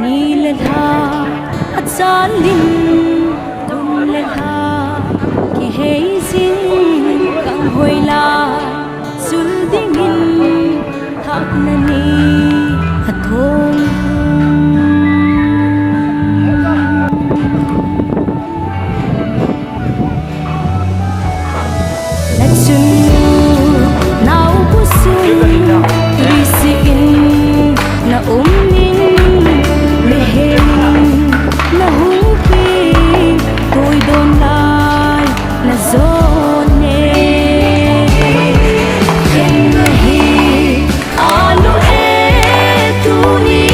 ni lha atsalin kun lha ki hei sin kang hoila sul dingin hak na ni athong na umnin lehem na hupi tôi đôn lại là zone em hi alo e tu ni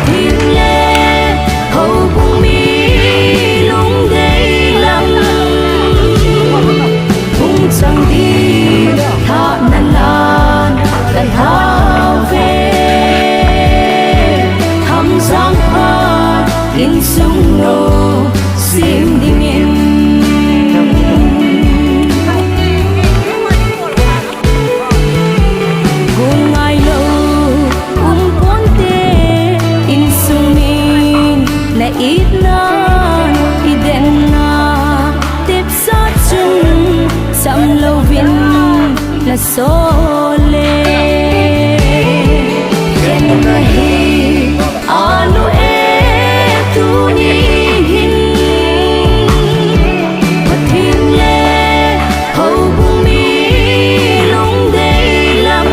thiên lệ hầu bung mi lung đầy lắm bung chẳng đi thả nan lan dan hao về thăm giang hoa in sung nô sim đi miền cùng ai lâu quan tê in sung min na ít na iden na tiếp sát chung sam lâu viên là số lệ alo e tu ni thiên lệ hầu bung mi lung đầy lắm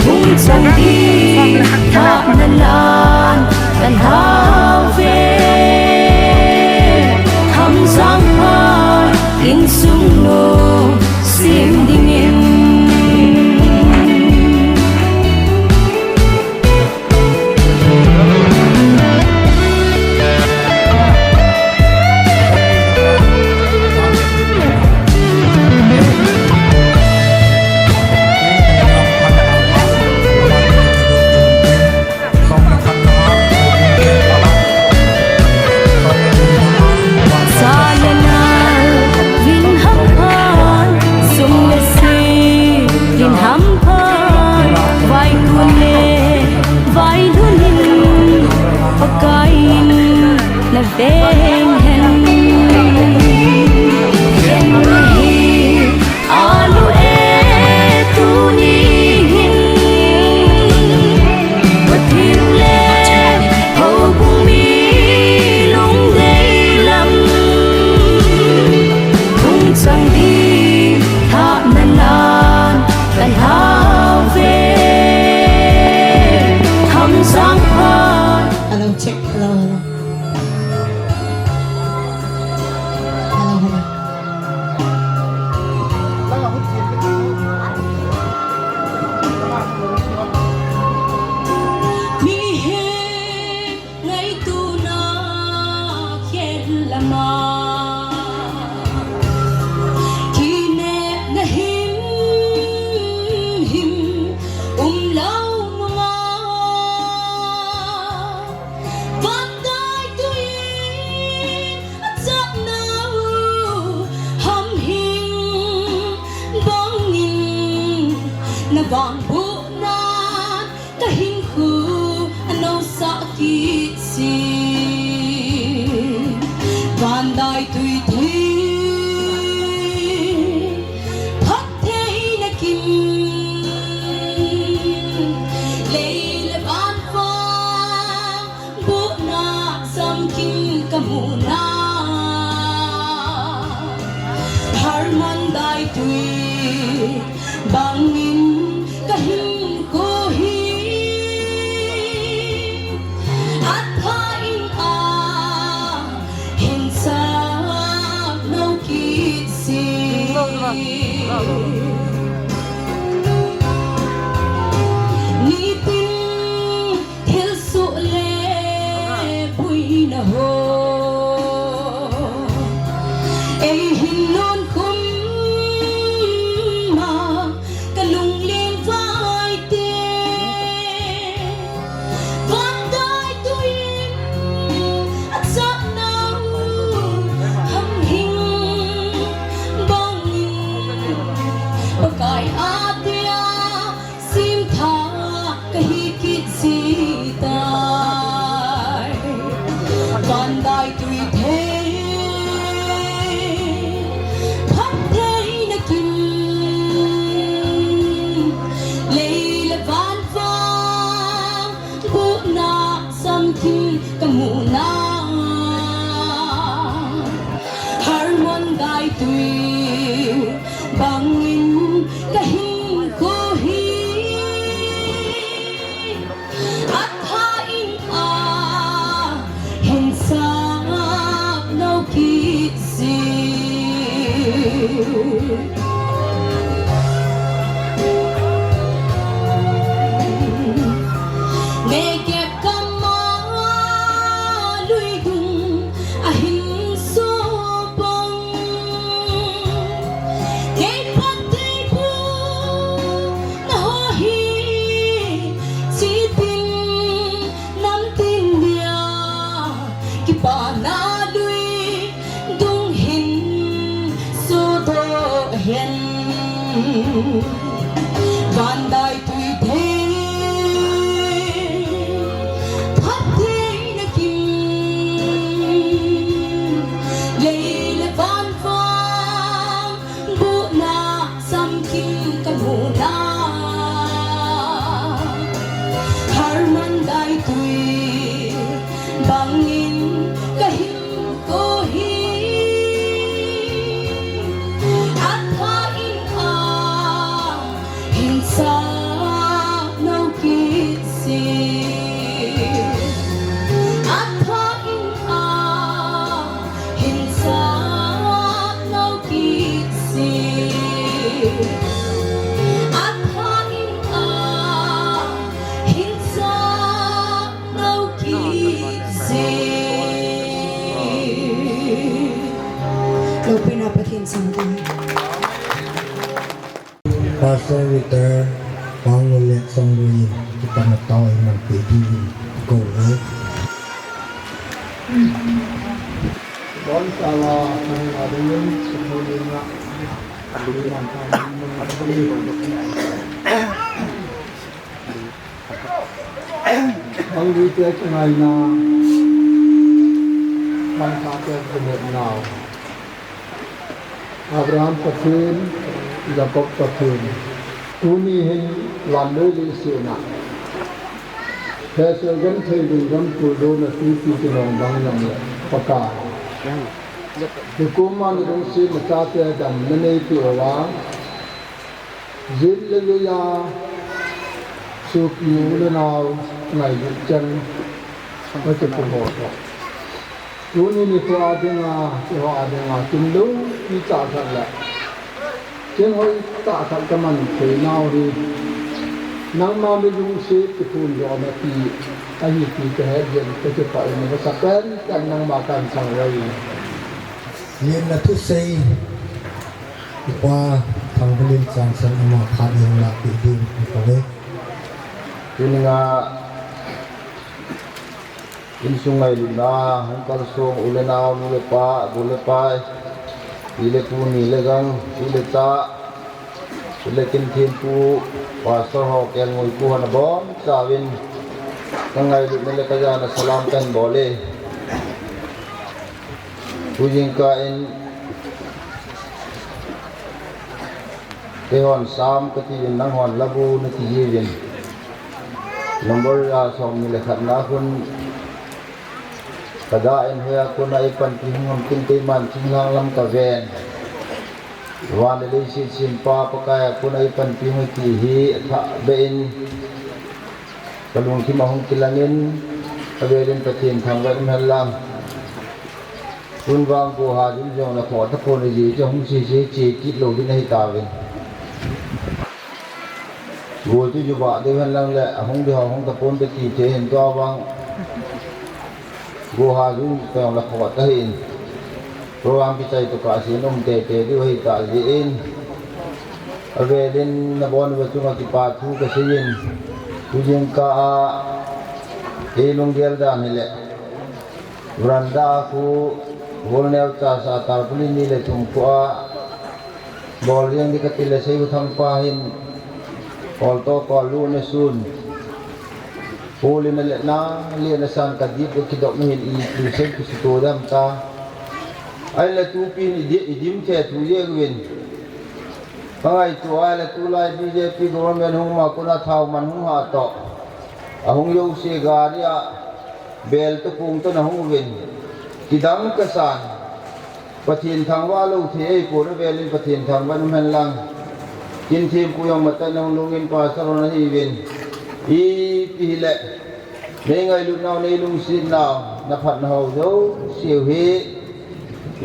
bung chẳng đi thả nan lan dan hao về thăm giang hoa in sung nô sim đi miền là bên hen alo e tu ni và thiên lệ hầu bung mi lung đầy lắm cũng chẳng đi thả nan lan dan hao về thăm giang hoa hello check hello vàng bu nan ta hin khu ano sa ki si van dai tui tui phat thei na kim leila van fa bu na sam kim kamuna har man dai tui bangin kahim ko hi vạn đại tùy thế phát thế na kim lấy là van vang bộ na sam kim kan hồ na harman đại tùy bangin kahim ko hi sa nau kit si at hain hin sa nau kit si at hain hin sa nau kit si lo pinapatin sang tayo. Pastor Victor Pangulit Songwin kita natawa ng pwede ko Bon salah ada yang sebelumnya ang dito ay kanay na mansakit kumit na Abraham Patin Jacob Patin Unihin Landeli Sina Kesergan Tedingan Pudo na Titi Tinong Banglang Pakar Hukuman ng sin Masate Adam Nanay Piawa Zilluya Suki Ulanaw Ngay Bukchan Matipumoto Uni ni ko ading Tindong Kita Kala Trên hồi tạ thật cho mình thế nào thì năng mà mình dùng xếp cái phun gió mà thì cái gì thì cái hết dân cái chụp phải mình có sắp đến cái năng mà cần sang rồi nên là thứ xây qua thằng bên sang sân mà khá nhiều là bị điên có đấy cho nên là in sung ngày lúc nào không có sung ule nào ule pa ile puni ile gang ile ta ile kintin pu pastor ho ken ngoi pu han bon sawin kangai lu nele kaja na salam kan bole pujing ka in ke hon sam ka ti nang hon labu na ti yin number ya som ni le khat na kun kada in hoya kun ai pan ti hom tin te man ching lang lam ka ven wan le sin pa pa ka kun ai pan ti hoi ti hi tha bein kalung ki ma hong kilangin avelin patin thang wa im halang kun wang ko ha jin jong na kho ta ko ni ji jong si chi ki lo din hai ta ven go tu ju ba de halang le hong de hong ta pon pe ti che hen to wang go ha ju tong la kho ta hin program pi chai to ka si nom te te di hai ta ji in avelin na bon wa tu ma ki pa thu ka se yin tu jing ka e long gel da ni le branda ku bol neu cha sa tar puli ni le thum ko bol yang di ka ti le sei thang pa hin kol to kol lu ne sun puli na le na le na san ka di ki dok ni i tu se ki to dam ta ai la tu pi ni di dim che tu ye win ai tu ai la tu lai BJP government hung ma ko na thau man hung ha to ahung yo se ga ria bel to pung to na hung win kidang ka san pathin thang wa lo the ei ko re belin pathin thang ban man lang kin thim ku yong mata nong lungin pa sa ron hi win i pi le nei ngai lu nau nei lung sin nau na phat na ho zo siu hi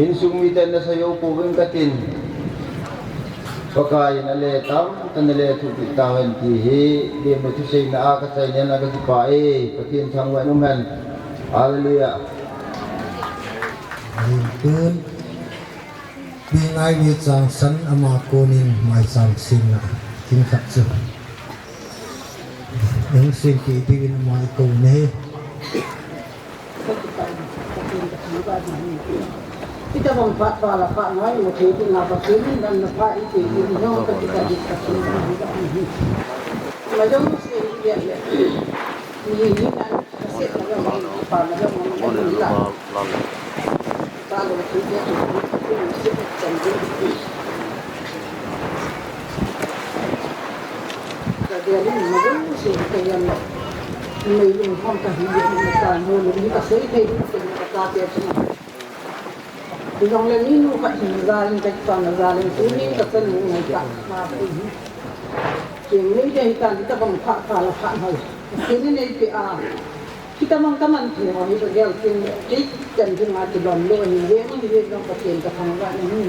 in sung mi ten na sa yo ko win ka tin pakai na le tam tan le thu ti ta wen ti hi de mo tu sei na a ka sai ne na ka ti pa e pathin thang wa num han hallelujah Kun bingai ni chang san ama konin mai sang sin na tin khat chu những sin ki ti win mai ko ne kita bang pat pala pa ngai mo the ti na pa tin dan na pa I ti ni no ka ti ka di ka tin ma jong se ya ya ni ni kan se ka ga bang pa na ga mo ni la ta lo ti ya ti se chen ji ka dia ni ma jong se ka ya la ni yung phong ka hi ni ka mo ni ka se ke ni ka ta te na thì dòng lên ní nó phải ra lên cách toàn là ra lên tú ní tập tân những ngày cả mà chuyện ní đây ta kita bằng phá là phá hơi chuyện này thì kita mang teman thì họ đi bây giờ chuyện chân chân mà chỉ đoàn lôi như thế nó có tiền cái thằng bạn này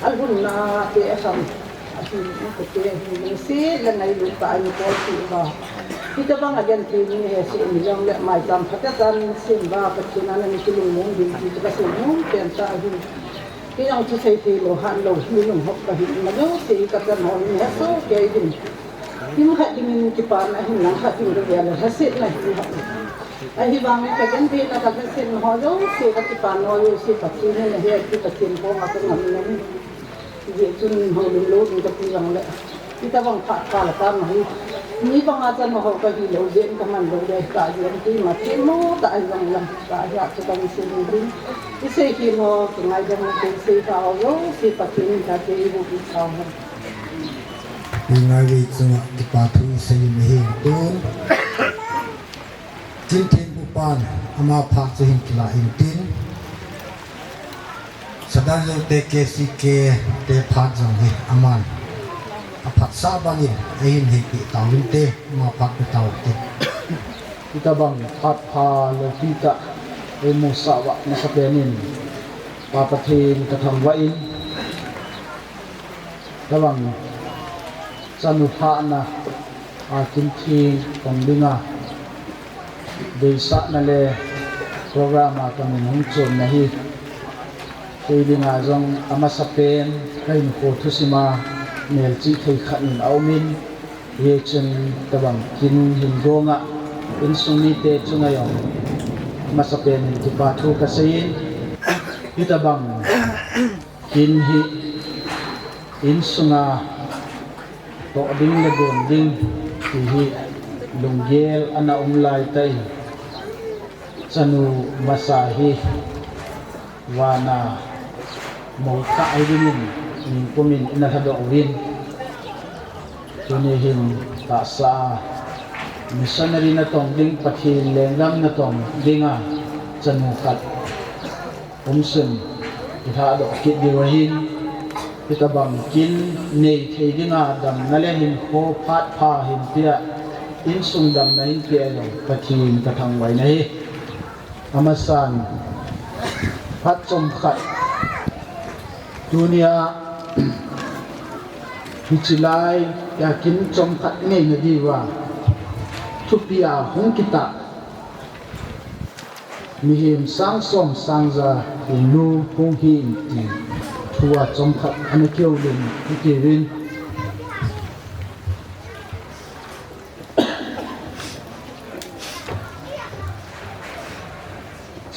algun na thì xong thì nó có tiền thì xí lần này lúc tại như có chuyện vào kita bang agen thì như thế sự mình dòng lại mai tam phát tan xin ba phát triển anh em chỉ luôn muốn đi thì cái sự muốn tiền sa thì cái dòng chỉ xây thì lo hạn lo mình luôn học cái mà nó thì cái tân họ như hết số cái gì thì mà khách mình chỉ bán này mình khách mình được về là hết sức này ai bang cái agen thì là cái xin họ đâu thì cái chỉ bán họ như thì phát triển này là cái phát triển của họ cái ngành này thì chúng họ luôn luôn cái dòng lại kita bang phá là tam này ni bang ajan mo ka hi lo den ka man lo de ka yen ti ma ti mo ta ai bang lam ka ya cha ka si ni din ti se ki mo ki ngai jang mo ti se ka o yo si pa ti ni ka ti bu ki sa ho ni ngai vi chung ti pa thu se ni hi tu tin tin bu pan ama phak che hin kila hin tin Sadar Joute ke si ke te phat jong hi aman apat sabangin ayin hiki tawin te mapak betaw te kita bang phat pha le kita emu sawa na sapenin papathin ka tham wa in lawang sanu pha na kin thi kong dinga desa na le program ka min hung chon na hi te dinga jong ama sapen kain ko thusima nel chi thei khan aumin ye chen tabang kin hingonga in sumi te chunga yong masapen ki pa thu ka sein itabang kin hi in sunga to ding le gon ding hi lunggel ana umlai tai chanu masahi wana mo ka aidinin ni kumin ina hado win tunihin ta sa missionary na tong ding pathin lengam na tong dinga chanukat umsun ita do kit diwahin kita bang kin nei thei dinga dam nalehin ho phat pha hin pia in sung dam na hin pia lo pathin ka thang wai nei amasan phat chom khat dunia hichilai yakin chom khat nei na diwa thupia hong kita mihim sang som sangza inu hong hi ti thua chom khat ana keu lin kirin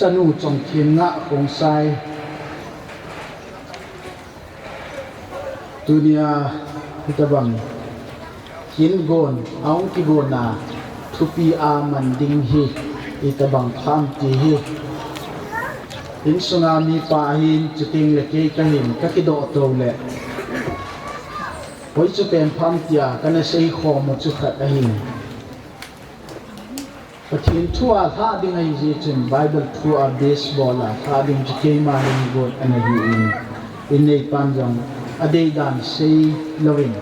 Sadar Joute Khongsai dunia kita bang kin gon aung ki gona thupi a manding hi ita bang tham ti hi in tsunami pa hin chuting le ke ka hin ka ki do to le hoi chu pen pham tia kana sei kho mo chu khat a hin pathin thua tha ding ai ji chen bible thua baseball a tha ding chu ke ma hin gon ana hi in nei pan jong adei dan sei loving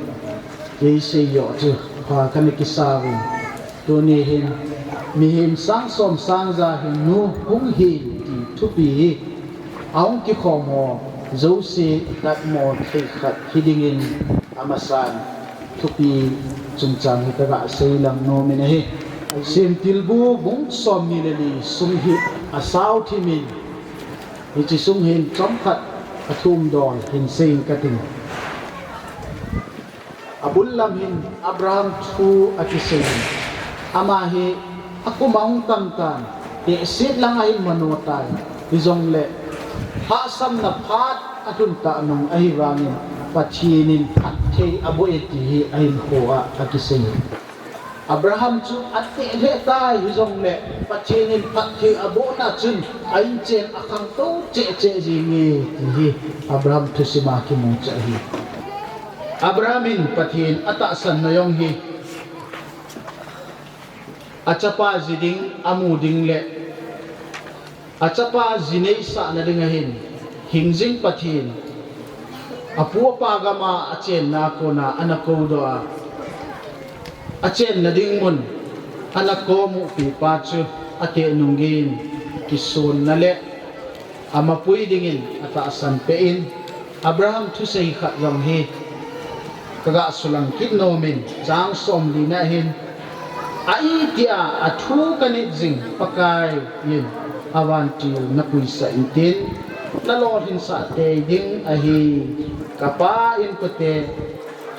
ke sei yo chu pha kan ki sa ru to ni hin mi him sang som sang za hin nu hung hi ti thu pi aung ki kho mo zo se tat mo thei khat hiding in amasan thu pi chung chang hi ta sei lam no mi ne hi sim tilbu bung som mi le li sung hi asau thi min hi chi sung hin chom khat athum dol hin sing kating abulam hin abraham thu akising amahi aku maung tamtan te sit lang ay manotan bizong le pha sam na phat atun ta nong ai ranin pathinin athe abo eti ai hoa akisei Abraham chu ate le tai hizong le pathinin pathe abo na chun ai chen akhang to che ji ngi hi Abraham thusima ki mong cha hi Abrahamin pathin ata san noyong hi achapa jiding amuding le achapa jinei sa na dingahin hingjing pathin apu pagama achen na ko na anako do a achen na ding mun anako mu pi pa chu ate nungin kisun na le amapui dingin ata san pein Abraham thu sei kha yong hi kaga sulang kidnomin jang som li na hin ai dia athu kanit jing pakai yin awanti napui sa intin nalor hin sa te ding ahi kapa in kote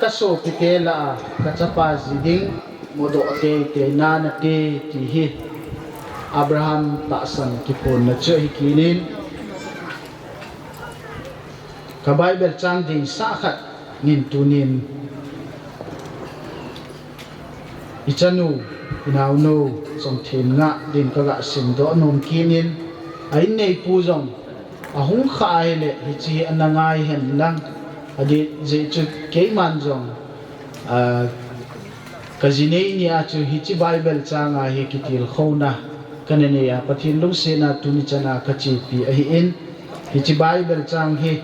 kaso pitela kachapa ziding modo te na na te ti hi Abraham ta san kipon na che hikinin ka Bible chang ding sa khat nin tunin ichanu inauno Chongthenngah din kaga simdo nom kinin ai nei pu jong ahung khai le hi chi anangai hen lang adi je chu keiman jong kajinei ni a chu hi chi Bible changa hi kitil khona kanene ya pathin lung se na tuni chana kachi pi a hi in hi chi Bible chang hi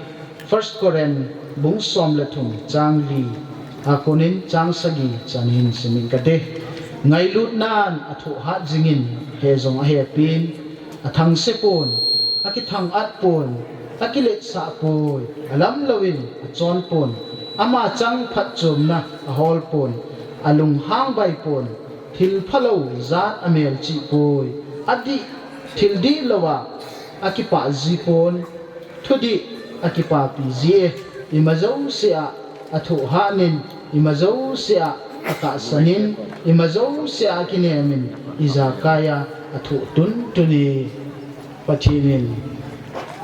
first Koren bung som le thum chang li akonin chang sagi chanin simin kate ngai lut nan athu ha jingin he zong a he pin athang sepon akithang at pon akilet sa pon alam lawin achon pon ama chang phat chum na a hol pon alung hang bai pon thil phalo zat amel chi poi adi thil di lawa akipa ji pon thudi akipa pi ji imazau sia athu ha nin imazau sia aka sanin imazau sia kinemin izakaya athu tun tuni pathinin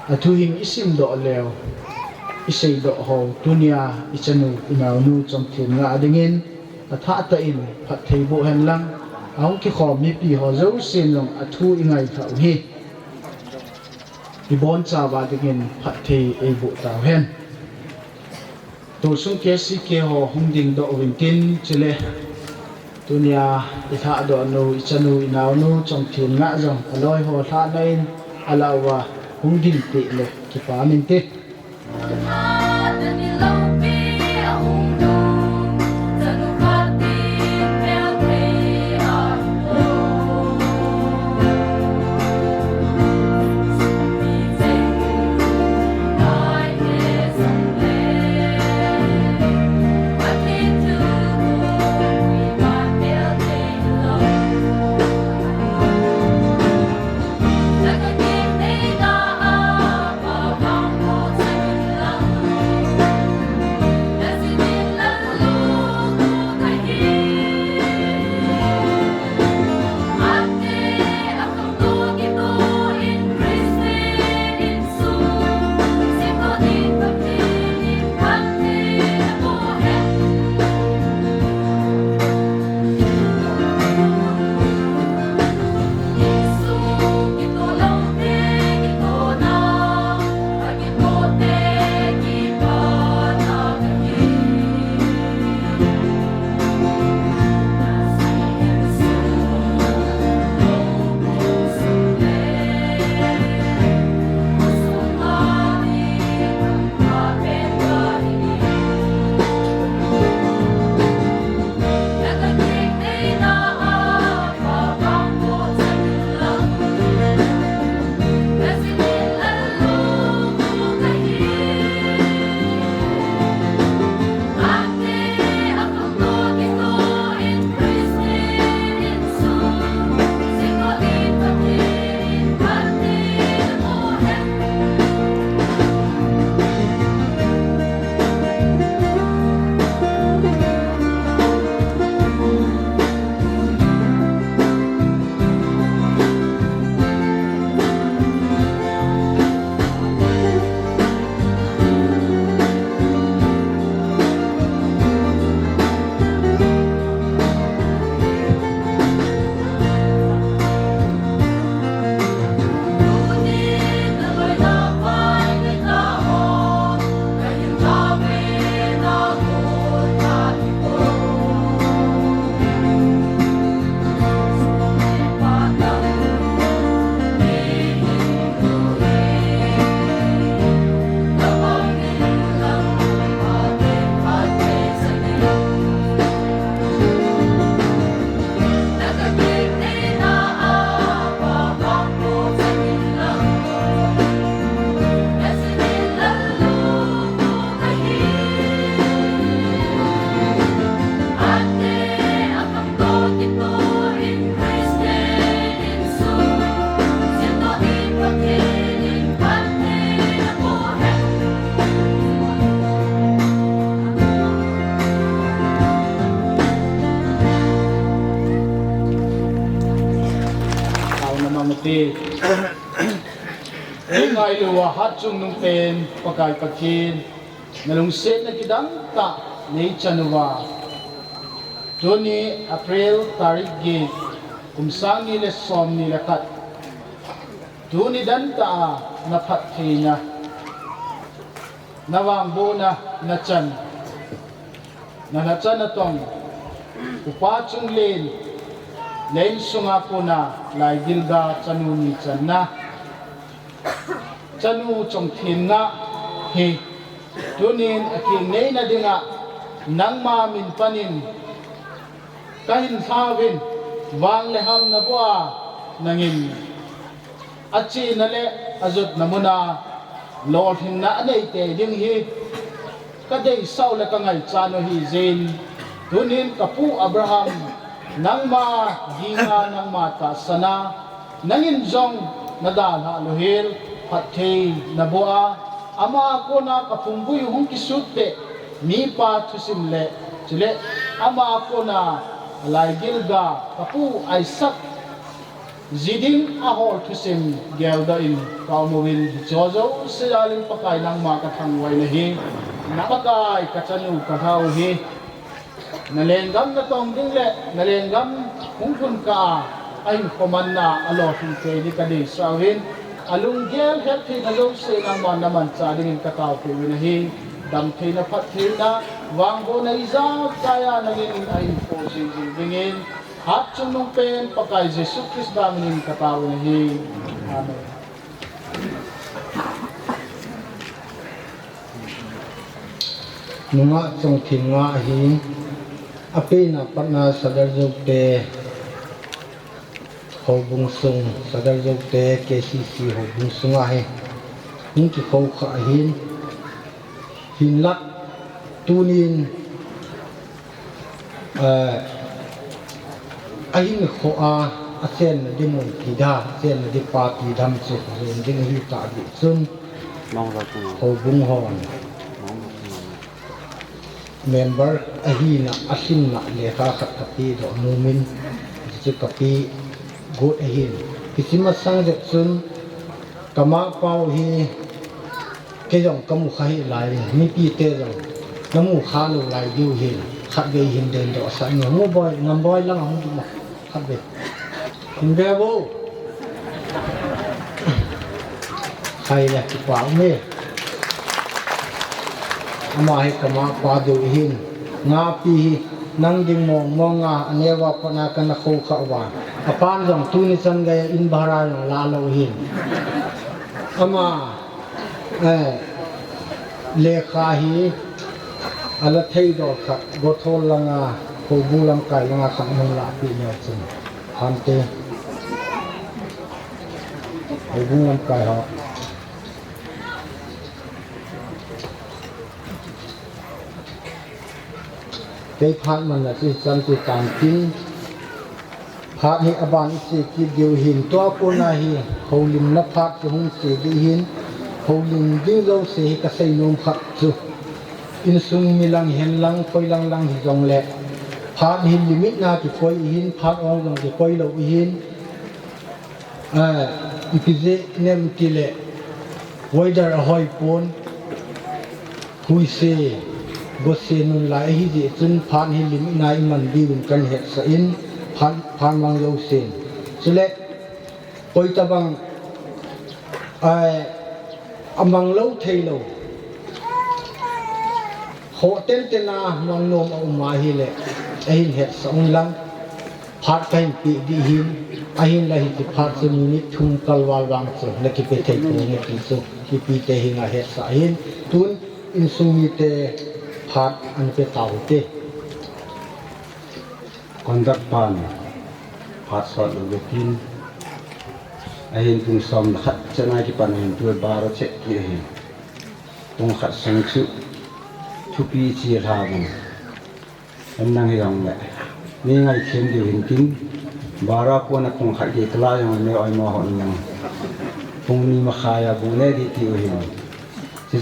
athu hing isim do leo isei do ho dunia ichanu inaunu Chongthenngah adingin atha ta in phat theibo hen lang aung ki khom mi pi ho zo sin long athu ingai thau hi ibon chawa dingin phat thei ei bu ta hen tu sung ke si ke ho hungding do wintin chile dunia itha do no ichanu inaunu Chongthenngah jong aloi ho tha nain alawa hungding te le ki pa min te te ngai lua hat chung nung pen pakai pakin nalung set na kidang ta nei chanuwa Juni April tarik gi kumsang ni le som ni le kat Juni dan ta na phat thina nawang bo na na chan na chan na tong upa chung len len sunga ko na lai gilga chanu ni chan na chanu Chongthenngah he tunin aking nei na dinga nang ma min panin kahin thawin wang leham na bua nangin achi na le azut namuna lord hin na nei te ding hi kadai sau le ka ngai chano hi zen tunin kapu Abraham nang ma ginga nang ma ta sana nangin jong nadal ha lohil pathei na bua ama ko na kapungbuy hong kisute mi pa thusim le chile ama ko na lai gilga kapu aisak ziding ahol thusim gelda in kaumowin jojo silalin pakai nang ma kathangwai na hi napakai kachanu kathau hi nalengam na tong ding le nalengam hungkun ka ay koman na alotin te di kadi sawin alung gel het thi alung se nang man naman cha ding kataw ke winahi dam the na phat the na wang bo na iza kaya naging ay po sing dingin hat chung nung pen pakai Jesus Christ damin kataw winahi amen nunga Chongthenngah hi apena patna Sadar Joute Ho bung sung Sadar Joute KCC ho bung sunga he ning ki kho kha hin lak tunin ahin kho a sen na dimon ki da sen na di party dam che ron ding hi ta di sun ho bung hon member ahina asin na lekha khat kapi do numin chi kapi good ahin kisima sang je sun kama pau hi ke jong kamu khai lai mi pi te jong namu kha lu lai diu hi khat ge hin den do sa ni mo boy ngam boy lang hong du ma khat be hin be bo khai la ki pa me ama hi kama pa du hin nga pi nang ding mong monga anewa pana kana kho kha wa apan jong tu ni chan ga in bhara la lo hin ama lekha hi ala thei do kha go thol langa ko bu lam kai langa khang mong la pi ne chen hante ko bu lam kai ha cái phát mà là cái dân cái cảm tin phát hệ bạn sẽ kịp điều hiện toa cô này hậu lim nắp phát cái hung sẽ đi hiện hậu lim dính dâu sẽ cái xây nôm phát chú in sung mi lang hen lang phơi lang lang thì dòng lệ phát hiện limit na thì phơi hiện phát ông dòng thì phơi lâu hiện cái gì nem cái lệ weather hơi pon hui se gosenun lai hi ji chun phan hi lim nai man biun kan he sa in phan wang yo sen chule koi ta bang amang lo thei lo ho ten ten na nong nom au ma hi le ahin he sa ong lang phat kain pi di hin ahin la hi ti phat se ni thum kalwal wang chu le ki pe thei ko ni ki chu ki pi te hi nga he sa hin tun in sumi te phát anh phải tàu tê con đất pan phát sọt được tin anh tung som khát chân ai cái pan hình tuổi ba đó chết kia hình tung khát sang chữ chụp pi chia ra bằng em năng hiểu vậy nên ngày khiến điều hình kín ba ra con cũng khát cái lá yang này ai mà hòn năng tung ni mà khai à bún này đi tiêu hình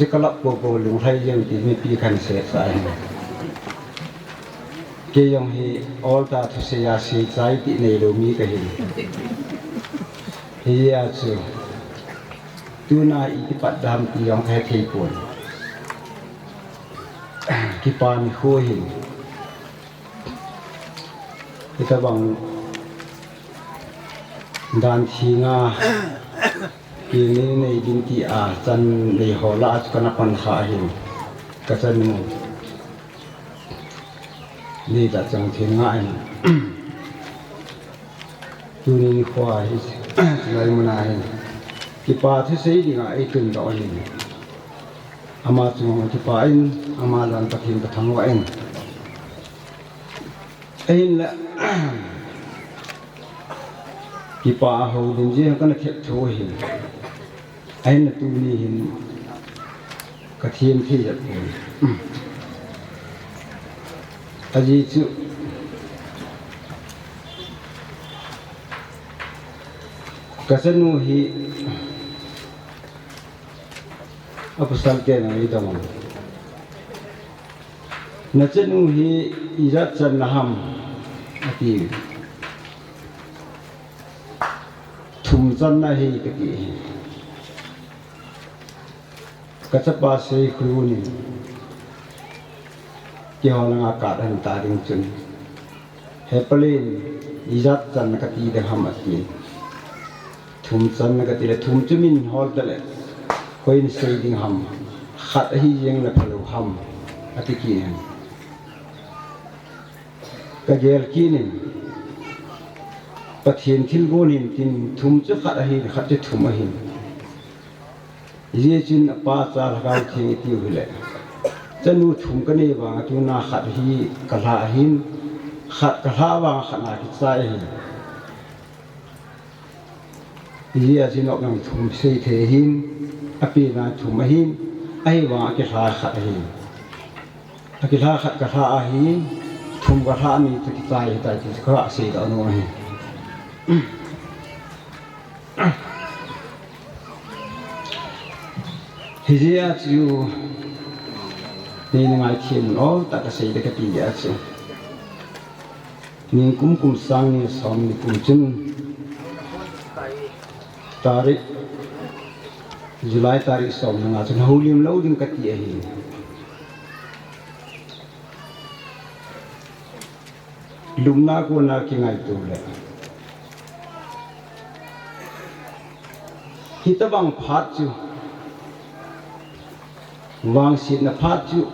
chỉ có lắp bộ lùng thay dân thì mới pi khăn sẽ sai cái dòng hi all ta thu se ya se trái tị này đồ mi cái hình hiya chu tuna ikipat dam ti yong khai thei pon ki pan kho hin kita bang dan thinga kini nei din ti a chan nei hola kana pan kha hin ka chan mu ni da chang thinga ai tu ni khwa hi lai muna hin ki pa thi sei dinga ai tun do hin ama chung ki pa in ama lan ta thin ka thang wa en ai la ki pa ho din je kana khet tho hin ai na tu ni hin ka thiem thi ya aji chu kasanu hi apasal ke na ida mo na chanu hi irat chan naham ati thum chan na hi kati kachapa se khuni ki hola ka dan ta ding chun hepalin irat chan kati de ham ati thum chan na kati le thum chumin hol tale koin sei ding ham khat hi yeng na phalu ham ati ki hen ka gel ki nin pathian thil gonin tin thum chu khat hi khat chu thum hi ye chin pa cha ga thi ti hule chanu thum ka ne wa tu na khat hi kala hin khat kala wa khana ki sai hi ye chin ok nang thum sei the hin api na thum hin ai wa ki kha khat hi ki kha khat ka kha hi thum ka kha ni tu ki sai ta ki kha sei da no hi hiya chu ni ngai thiem no ta ka sei de ka ti ya chu ni kum sang ni som ni kum chun tarik July tarik som na nga chun holim lo ding ka ti hi lumna ko na ki ngai tu le hitabang phat chu wang sit na phat chu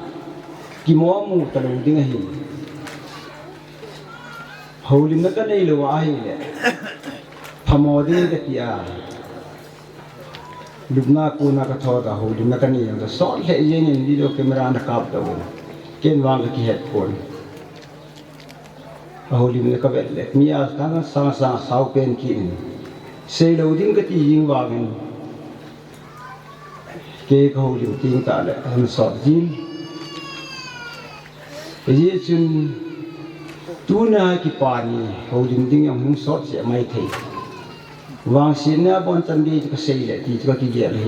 ki mo mu ta lo ding hi holim na ka nei lo a hi le phamo ding ka ti a lubna ko na ka tho da holim na ka ni ang so le yen in video camera na kap da ken wang ka ki headphone holim na ka vel le mi a ta na sa sau pen ki in sei lo ding ka ti ying wang ke ko lim ting ta le an so jin ye chun tu na ki pa ni ho lim ding yang hung so che mai thei wang sin na bon chan di ka sei le ti ka ki ge le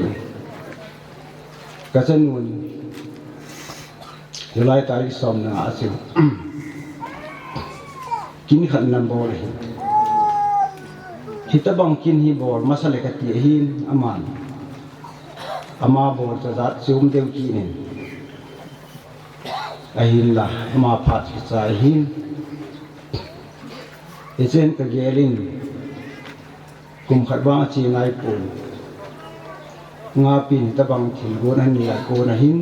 ka chan nun July tarik som na asu kin khan nam bo le hitabang kin hi bor masale ka ti hin aman ama bor cha zat chum deu ki ne ahin la ama phat ki cha hin echen ka gelin kum khat ba chi ngai pu nga pin tabang thil go na ni la ko na hin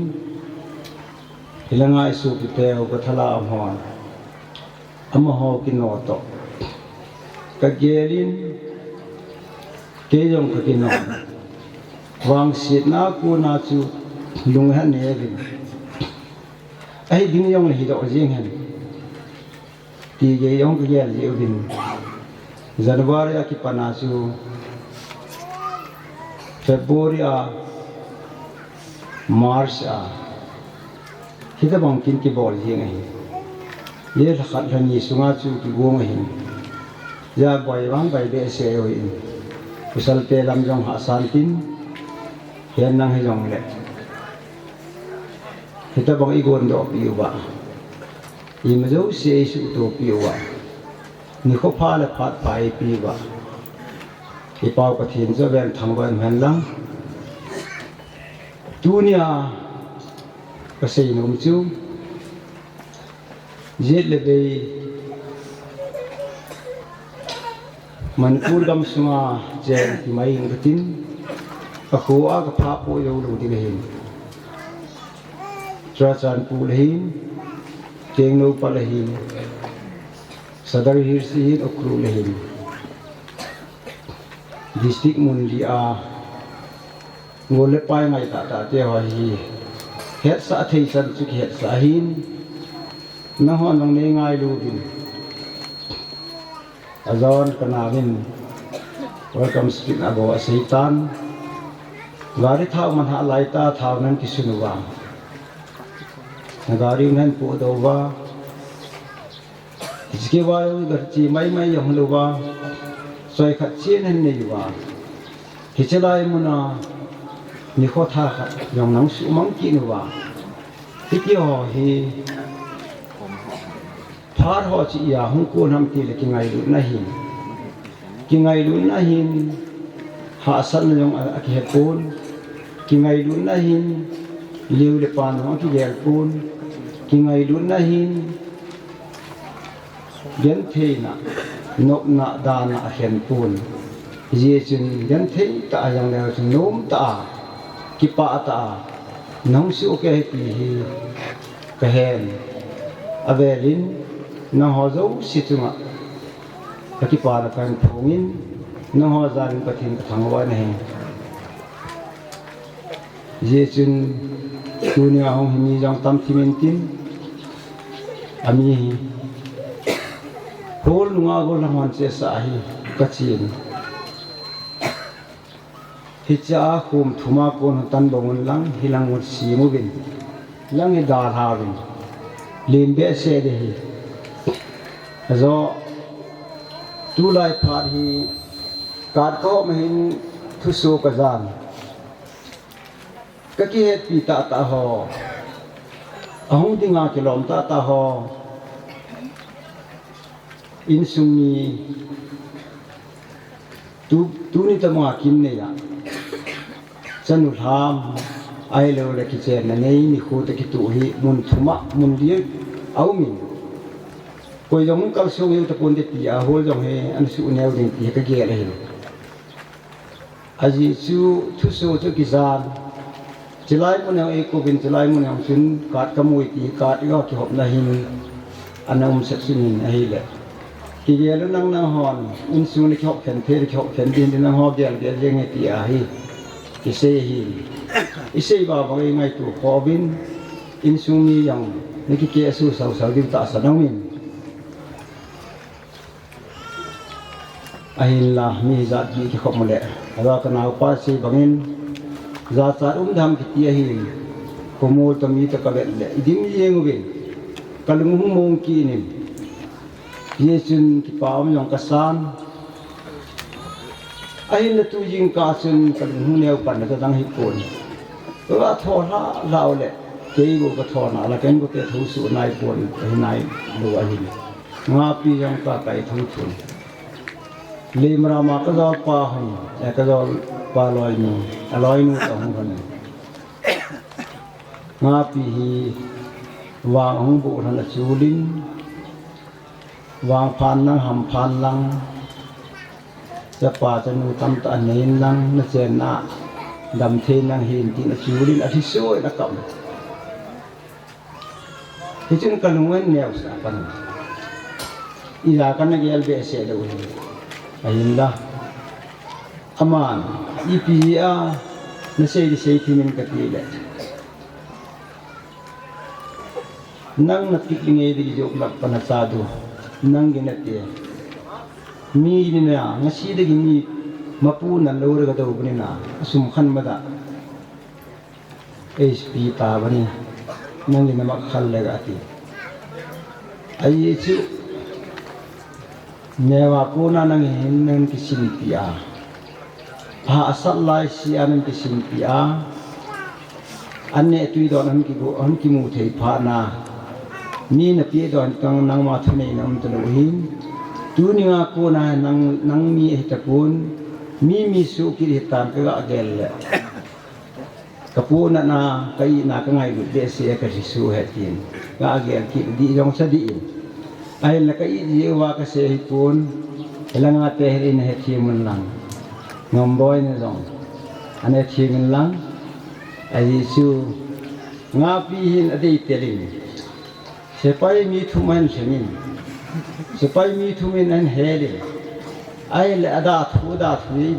hilanga isu ki teo ka thala amhon ama ho ki no to ka gelin ke yong ka ki no wang sit na ku na chu lung han ne vi ai ding yong hi do jing han ti ge yong ka ye li vin January ki pana chu February March hita bang kin ki bol jing hi ye khat hani sunga chu ki gong hi ya boy wang bai de se oi kusal te lam jong ha san tin hian nang hi jong le hita bang igon do piu ba i ma jo se su to piu ba ni ko pha le phat pai pi ba cái bao cái thiên cho bên thằng bên hèn lăng tu nia cái xây nôm chú giết lên về mình cúi gầm xuống trên thì mấy cái tin cái khổ cái pháp bôi dầu đầu tiên là ra chân phụ là hình tiếng nô pa là hình Sadar Joute okru là hình district Mundia ngồi lên pai ngày tạ tiêu hoài hết xã thị dân xuất hiện xã hin nó hòn bằng này ngay luôn đi azon kanamin welcome speak about Satan gari thao man ha lai ta thao nan kisunuwa gari nan pu dowa इसके बाद गर्ची मई मई हम लोगा सोई खच्ची नहीं हुआ हिचलाई मुना निको था यंग नंग सुमंग की हुआ हिकी हो ही फार हो चिया हम को हम ती लेकिन आई लू नहीं हासन यंग अकेले पून किंग आई लू नहीं लिव ले पान हो कि जेल पून किंग आई लू नहीं biến thế na nộp na đa na hiện pun dễ chừng biến thế ta yang leo chừng nôm ta kipa ta nông siêu cái gì cái hèn avelin na ho dấu xịt chung cái kipa là cái phungin na ho gian cái thiên thằng hoa này dễ chừng dunia hong hini jang tam thimen tin ami hol nunga gol ramon che sahi kachin hicha khum thuma kon tan bongun lang hilang mut si mubin lang he dar havin lim be se de hi zo tu lai phar hi kat ko mahin thu su ka jan ka ki het pi ta ho ahung dinga kilom ta ho in sumi tu ni tama kin ne ya chanu tham ai lo le ki chen na nei ni khu te ki tu hi mun thuma mun li au min koi jong ka so yu ta pon de ti a hol jong he an su neu ding ti ka ge le hi aji su thu so to ki zan chilai mun e ko bin chilai mun ang sun kat ka mui ti kat yo ki hop na hin anam se sin ai leที่เดียร์นั่งนั่งหอนอินซูนี่เขาเข็นเทเขาเข็นดินนั่งหอบเดียร์ยังไงตีอาฮีที่เซฮีอิเซบ่าวยังไงตัวขอบินอินซูนี่ยังนี่กี่เกสูสาวดิวตาสนองมินอาฮิลลามีจัดยี่ที่เขามาเละเราก็น่าป้าซีบางอินจัดทำกิจอาฮีขโมยตมีตะกะเละดิ้งยังอุบินกะลุงหุ่งมงกีนิYesun kipam yang kesan, ahin tu jing kasun kalung neu pan na tang hipon. Ela thona lao le, kei go ka thona la ken go te thu su nai pon nai lo ahin. Nga pi yang ka kai thu thun. Limra ma ka zo pa hon, ka zo pa loi nu ta hon kan. Nga pi hi wa hong bu than la chulin wang pan nang ham pan langจะป่าจะนูตำตะเนินลังนะเจนนะดำเทนนังเห็นที่นะชิวลินอธิสวยนะกับที่จึงกันงเว้นแนวสาปันอีลากันนักเยลเบสเซลวินอายินละอามานอีพีอานะเซดิเซที่มันกะทีเลยนั่งนักกิจเงยดีจบหลักปนัสสาดูนั่งกินนักเตะมีนี่นะงั้นสิ่งที่มีมาพูดนั่นเราเรื่องตัวบุญนะสำคัญมากเอสพีตาบันนี้นั่งกินมาขันเลยกันทีไอ้ชิวเนี่ยว่ากูนั่งเห็นนั่งกิสินพิอาพาสัตว์ลายสีอันนั่งกิสินพิอาอันนี้ตุยดอนอันกิมูเทพานามีนักเตะดอนกังนั่งมาทำในน้ำตะลุหินtu ni nga ko na nang mi e tapun mi su ki hitan ka gel kapuna na kai na ka ngai de se ka su hetin ga gel ki di jong sa di ai la kai di wa ka se hipun elang ate herin he thimun lang ngomboy ne jong ane thimun lang ai su nga pi hin ade telin sepai mi thuman senin sepai mi thumin an hele ai le ada thu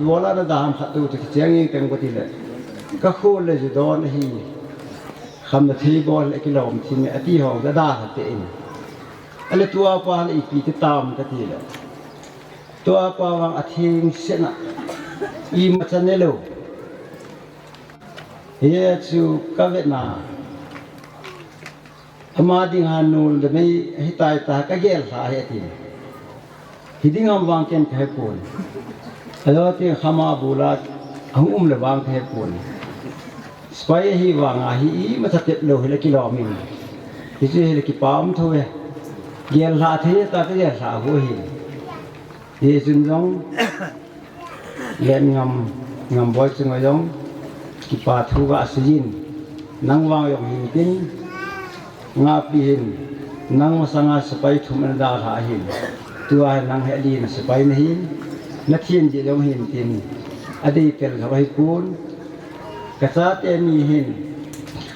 bola da ham khatu ti chang teng ko ti le ka khol le don hi kham na thi bol e kilom thi me ati ho da te in ale tua pa le pi ti tam ka ti le tua pa wang athing sena I ma chanelo ye chu ka ve na amading hanul de mai hitai ta ka gel ha he ti hiding am wang ken khe pon alo ti khama bulat le wang khe pon spai hi wang a hi ma thatet lo hele kilomin hi je hele ki pam thoe gel la the ta ka gel sa ho hi ye jun jong len ngam boy chung jong ki pa thu ga sin nang wang yong hin tin nga pi hin nang sanga spai thum da tha hin tua nang he li na spai na hin na thien ji jong hin tin adi tel ga kun ka sa te mi hin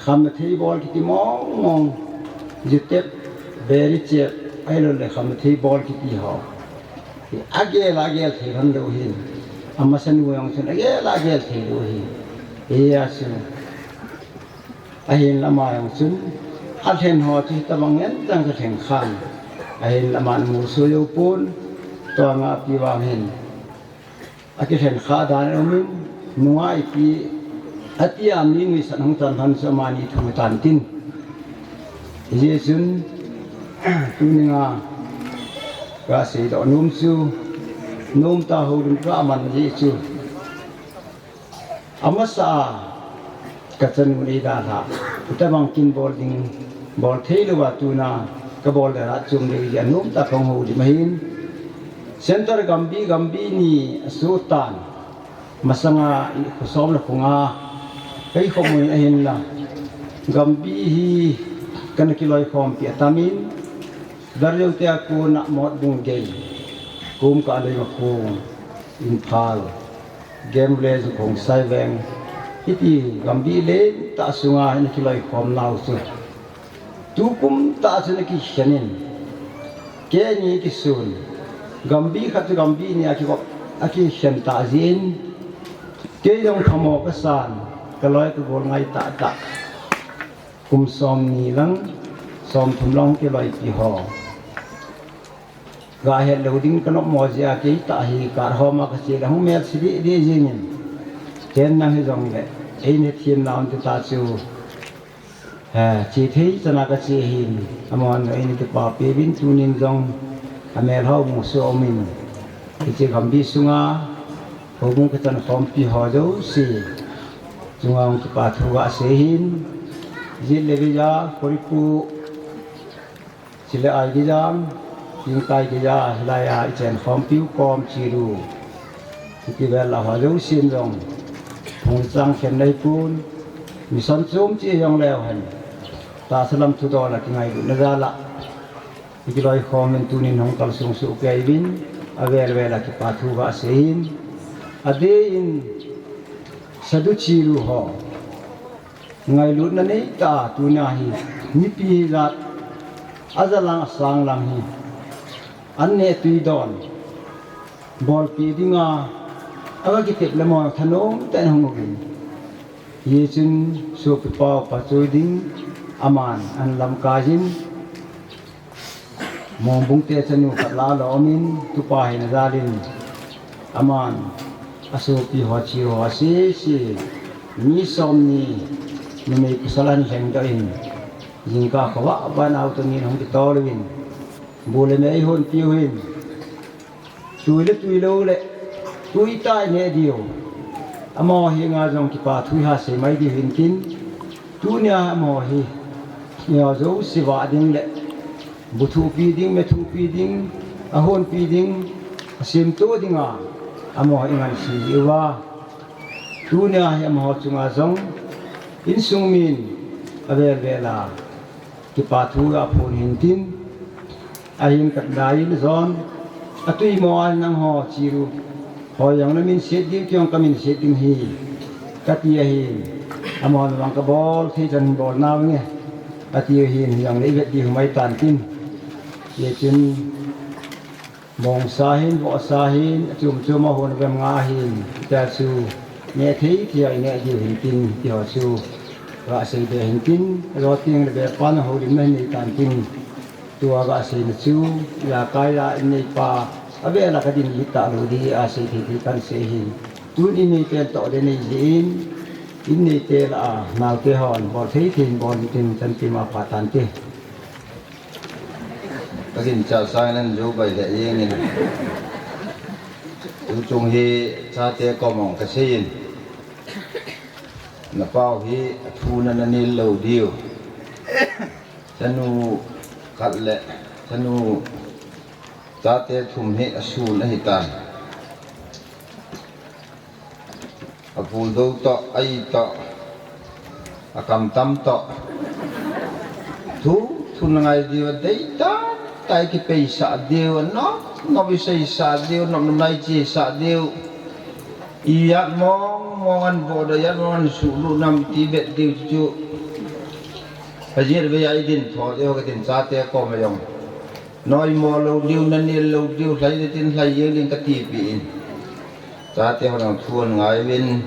kham thi bol ki mong jitep beri che ai lo le kham thi bol ki ti ho agel thi han do hin amasan wo yang chen agel thi do hin e ya su ahin lama yang sun athen ho chi tabang en tang ka theng khan ahin lama mu so yo pun to nga pi wang hin aki theng kha dan omin nuai pi atia mi mi san hong tan han samani thu tan tin ye sun tu ninga ga se do num su num ta ho dum ka man ye chu amasa ka chen ni da tha ta bang kin boarding bol theilu wa tu na ka bol da chung de ya num ta khong ho di mahin center gambi ni sultan masanga khosom la khunga kai khomoi ahin la gambi hi kan kiloi khom pi tamin Sadar Joute aku nak mod bung gay kum ka alai ma khung Imphal game blaze Khongsai veng iti gambi le ta sunga ni kiloi khom nau su tu kum ta sene ki shanin ke ni ki sun gambi khat gambi ni aki shan ta zin ke yong thamo ka san kaloi ka bol ngai ta kum som ni lang som thum long ke loi pi ho ga he loading ka no mo ja ke ta hi kar ho ma ka che hong mel si di jing ken na he jong le e ne thien naun ta chu chi thei chana ka chi hin amon e ni te pa pe bin tu nin jong amel ho mu so min ki che gambi sunga ho mu ka tan khom pi ho jo si chungang ki pa thu ga se hin ji le bi ja koripu sile ai gi jam yin tai gi ja la ya i chen khom piu kom chi ru ki vel la ha jo sin jong hong chang khen nei pun mi son chum chi yong leo han ta salam thu do la ki ngai na za la ki loi khom men tu nin hong kal sung su ke bin avel vela ki pa thu ga se hin ade in sadu chi ru ho ngai lut na nei ta tu na hi ni pi za azalang sang lang hi anne tui don bol pi dinga aga ki tep le mo thanom ten hong gi ye chin so pi pa pa choi ding aman an lam ka jin mong bung te chanu khat la lo min tu pa hi na zalin aman aso pi ho chi ho si ni som ni mai kusalan heng do in jingka khawa ban out ni hong ti to lewin bole me hon pi hin tui lo le tui tai ne dio amo hi nga jong ki pa thui ha se mai di hin kin tu nya amo hi nya zo siwa ding le bu thu pi ding me thu pi ding a hon pi ding sim to dinga amo ingan si iwa tunia amo chunga zong in sungmin aver vela ki pathu a phun hintin ahin kat dai zon atui mo an nang ho chiru ho yang namin set dim kyong kamin set dim hi katia hi amo wang ka bol thi jan bol naw nge katia hi yang le vet di humai tan tin ye chin mong sahin bo sahin chum chum hon vem nga hin ta su nghe thấy thì ai nghe nhiều hình tin thì họ su và xây để hình tin rồi tiếng để pan hậu điểm này tàn tin tua và xây nó su là cái là này pa ở bên là cái điểm gì tạo rồi đi xây thì tan xây hình tu đi này tiền tổ để này in này tiền là nào cái hòn bỏ thấy thì bỏ tiền chân tiền mà phá tan tiền cái gì chào sai nên dù vậy để yên nên chú chung hi cha te có mong cái gì nó bao hi thu nên nên lâu điều chân nu cắt lệ chân nu cha te thùng hi su nó hi tan à phù đâu to ai to à cầm tâm to thu ngày điều đấy ta tại cái bề xã điều nó bị xây xã điều nó nay chỉ xã điều iat mong ăn vô đây iat mong sulu nam tibet điều chu bây giờ bây giờ din thọ điều cái din sa te có mà yong nói mò lâu điều nên lâu điều lấy cái tin lấy yêu lên cái tivi sa te họ đang thuần ngài bên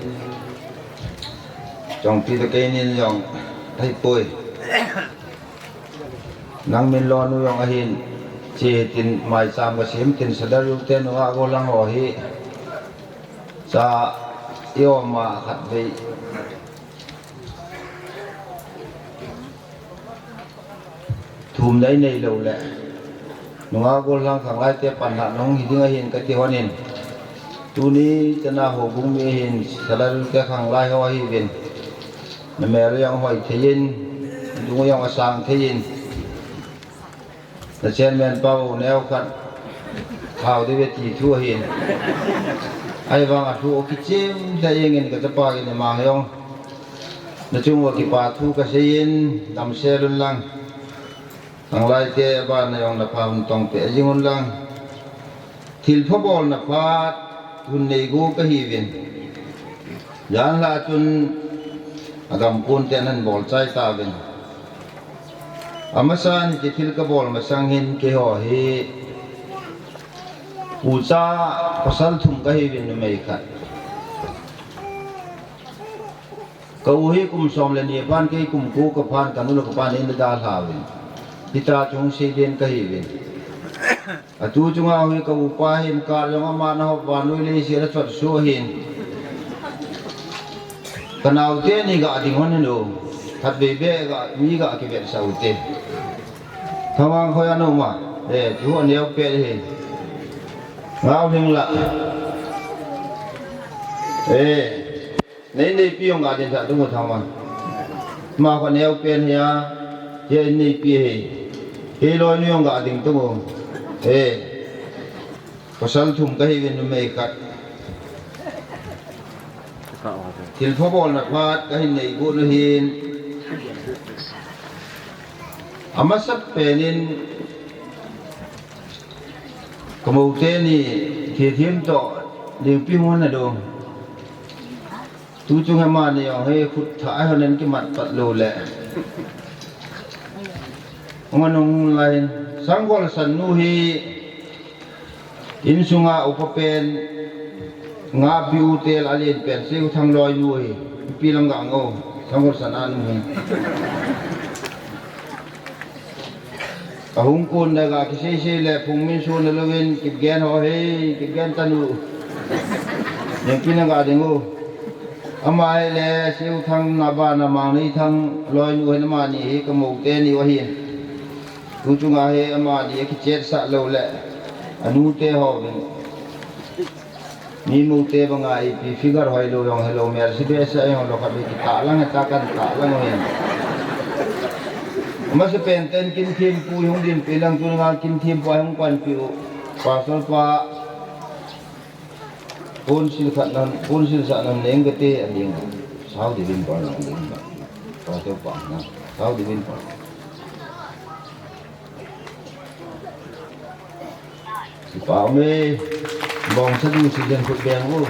trong tí cái nên yong thấy bồi nang min lo nu yong ahin che tin mai sam ga sim tin Sadar Joute no a go lang ho hi sa yo ma khat ve thum dai nei lo le no a go lang khang lai te pan ha nong hi ding ahin ka ti honin tu ni chana ho bung mi hin Sadar Joute khang lai ho hi vin na me lo yang hoi thein du yang asang thein là trên miền bao neo khăn thảo đi về chỉ thua hiền ai vang à thua cái chim đây ingin cái apa cái mà hông nói chung là cái bà thu cái gì làm xe luôn lang thằng lai kia bà này ông là phá một tông bể gì ngôn lang thil phá bol là phá thun này gu cái hi viên giang là thun agam pun tên anh bol trái ta viên amasan ki thil ka bol ma sanghin ke ho hi ucha pasal thum ka hi vin mai khat kau hi kum som le ni ban ke kum ku ka phan kanu ka pan in da ha vin hitra chung se den ka hi vin atu chunga hi ka upa hin ka long ma na ho ba noi le si ra chot so hin kanau te ni ga ding hon no thật về bé gạ mi gạ cái việc sầu tiền thằng anh khơi ăn không mà để chú anh đeo pe thì ngao thêm lạ ê nên đi piong gạ tiền đúng một thằng mà còn đeo pe thì à trên đi pi thì lôi niong gạ tiền đúng không ê có sẵn thùng cái gì bên mày cắt thì phố bồn là phát cái hình này vô nó hiền amasak penin kemudian ni thiam to điều pi mon na do tu chung hama ni ong he khut thai honen ki mat pat lo le ngonong lain sanggol san nu hi in sunga upapen nga biu tel alien pen seu thang loi nu hi pi lang ga ngo sanggol san an mu ahung kun daga kisi le phung min su na lovin kip gen ho he kip gen tanu yang pinaga dingu amai le siu thang na ba na mang ni thang loi nu he na ma ni ka mo te ni wa hin tu chunga he ama ni ki chet sa lo le anu te ho ni mu te bangai pi figure hoi lo yong hello mer si be sa yong lo ka bi ta lang ta kan ta lang hen masih penten kin tim pu yung din pilang tu ngal kin tim pa yung kwan piu pasal pa pun sil sa nan neng gete aling sao di bin par aling pa to pa na sao di bin par si pa me bong sa du si jen khut beng wo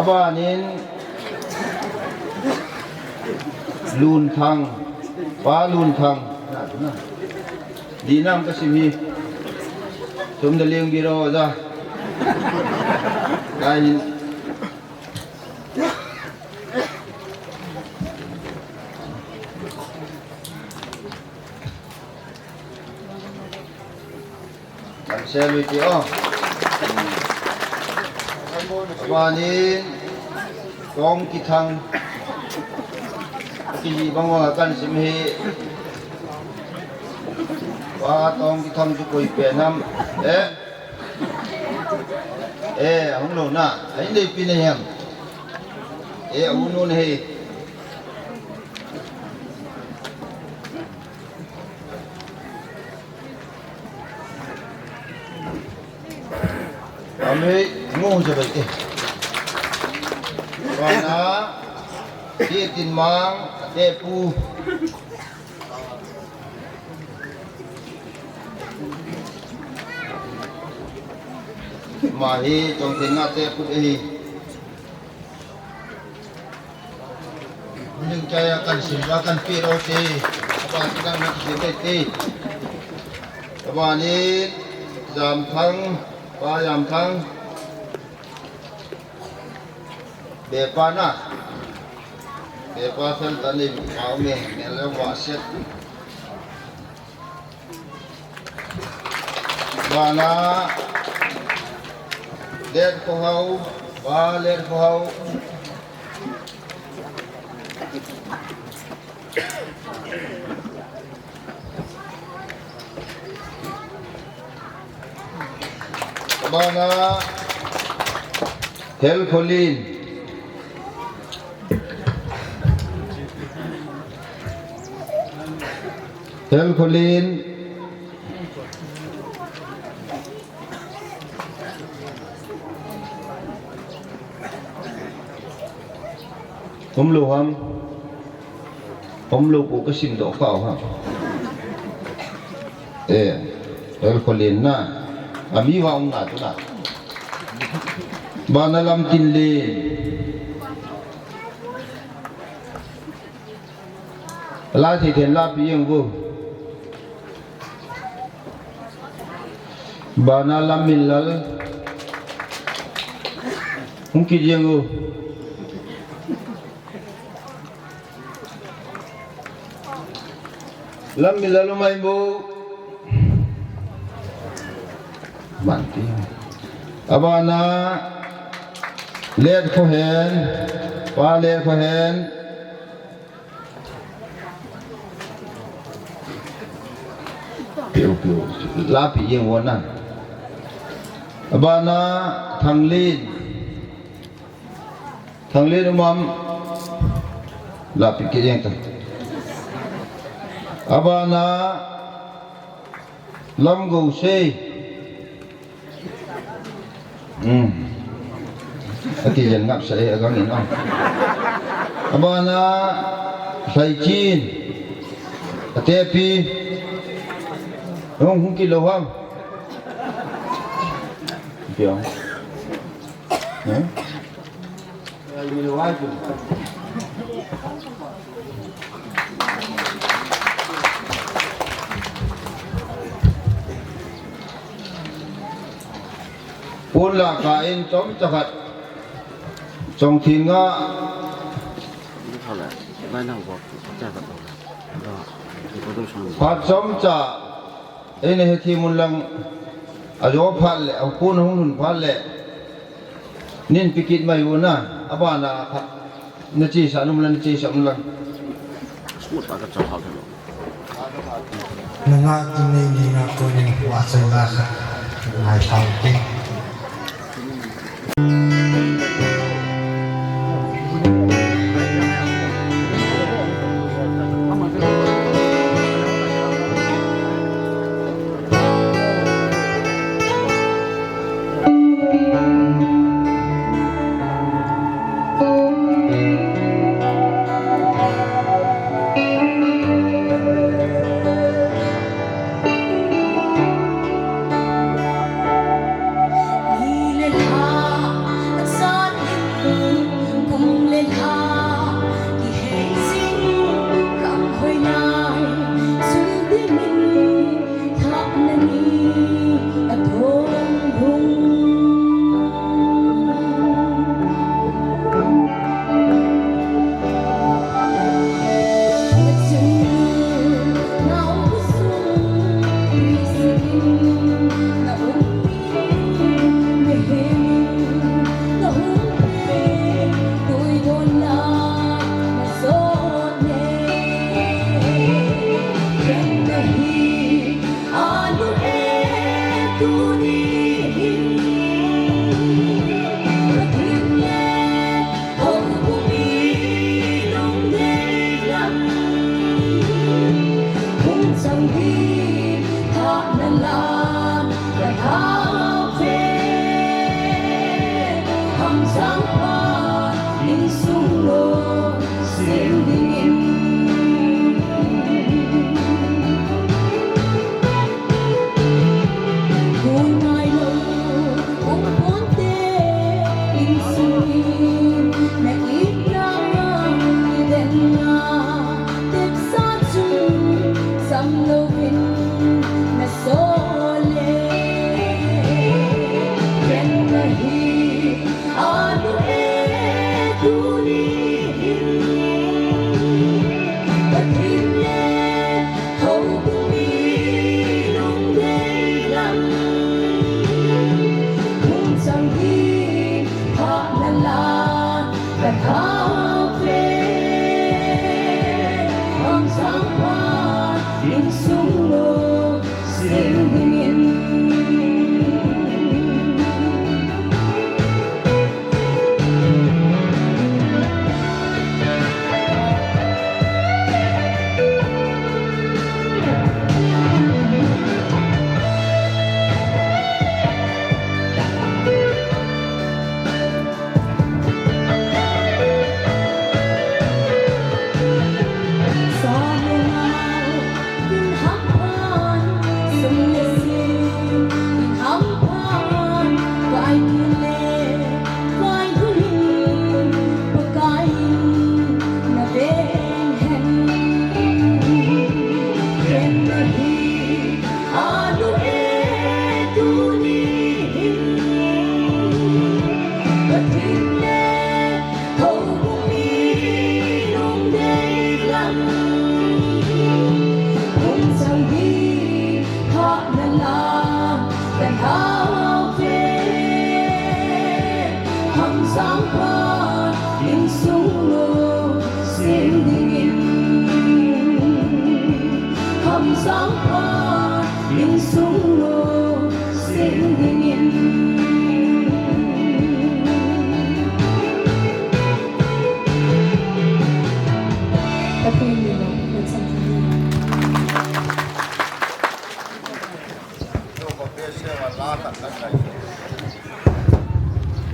aba nin lun thang pa lun thang di nam ka si mi sum da leng biro ra ai anh xem đi chị ơi và ní con kỳ thằng kỳ gì bằng hòa căn sim hi và con kỳ thằng chụp quay về năm đấy không lâu na anh đi pin này em ông nôn hi kami ngu sebagai karena dia tinmang tepu mahi Chongthenngah tepu ini mencari akan simbakan piroti apa sedang nak sedeti apa ni jam thang ba yam thang be pa na be pa sel tani kau me mele wa set bana der ko hau ba ler ko hau bana helkolinผมรู้กูก็สิ่งดอกเฝ้าครับhelkolin na ami wa ong na tu na banalam tinle la thi then la pi yeng bu banalam milal hung ki yeng bu lam milal mai bu banti abana let ko hen pa let ko hen piu la pi yeng won na abana thanglin mam la pi ke yeng ta abana lam go se Aki jen ngap saya agak ni no. Abana sai chin. Atepi. Ông không kilo không? Kiểu. Nhé. Kilo ai cũng. Pun là kain chom chakat Chongthenngah Phat chom cha ini heti mulang ajo phat le pun hun phat le nin pikit mai una abana na chi sa num lan chi sa num lan Nanga tinay ni na ko ni wasa na ay tawting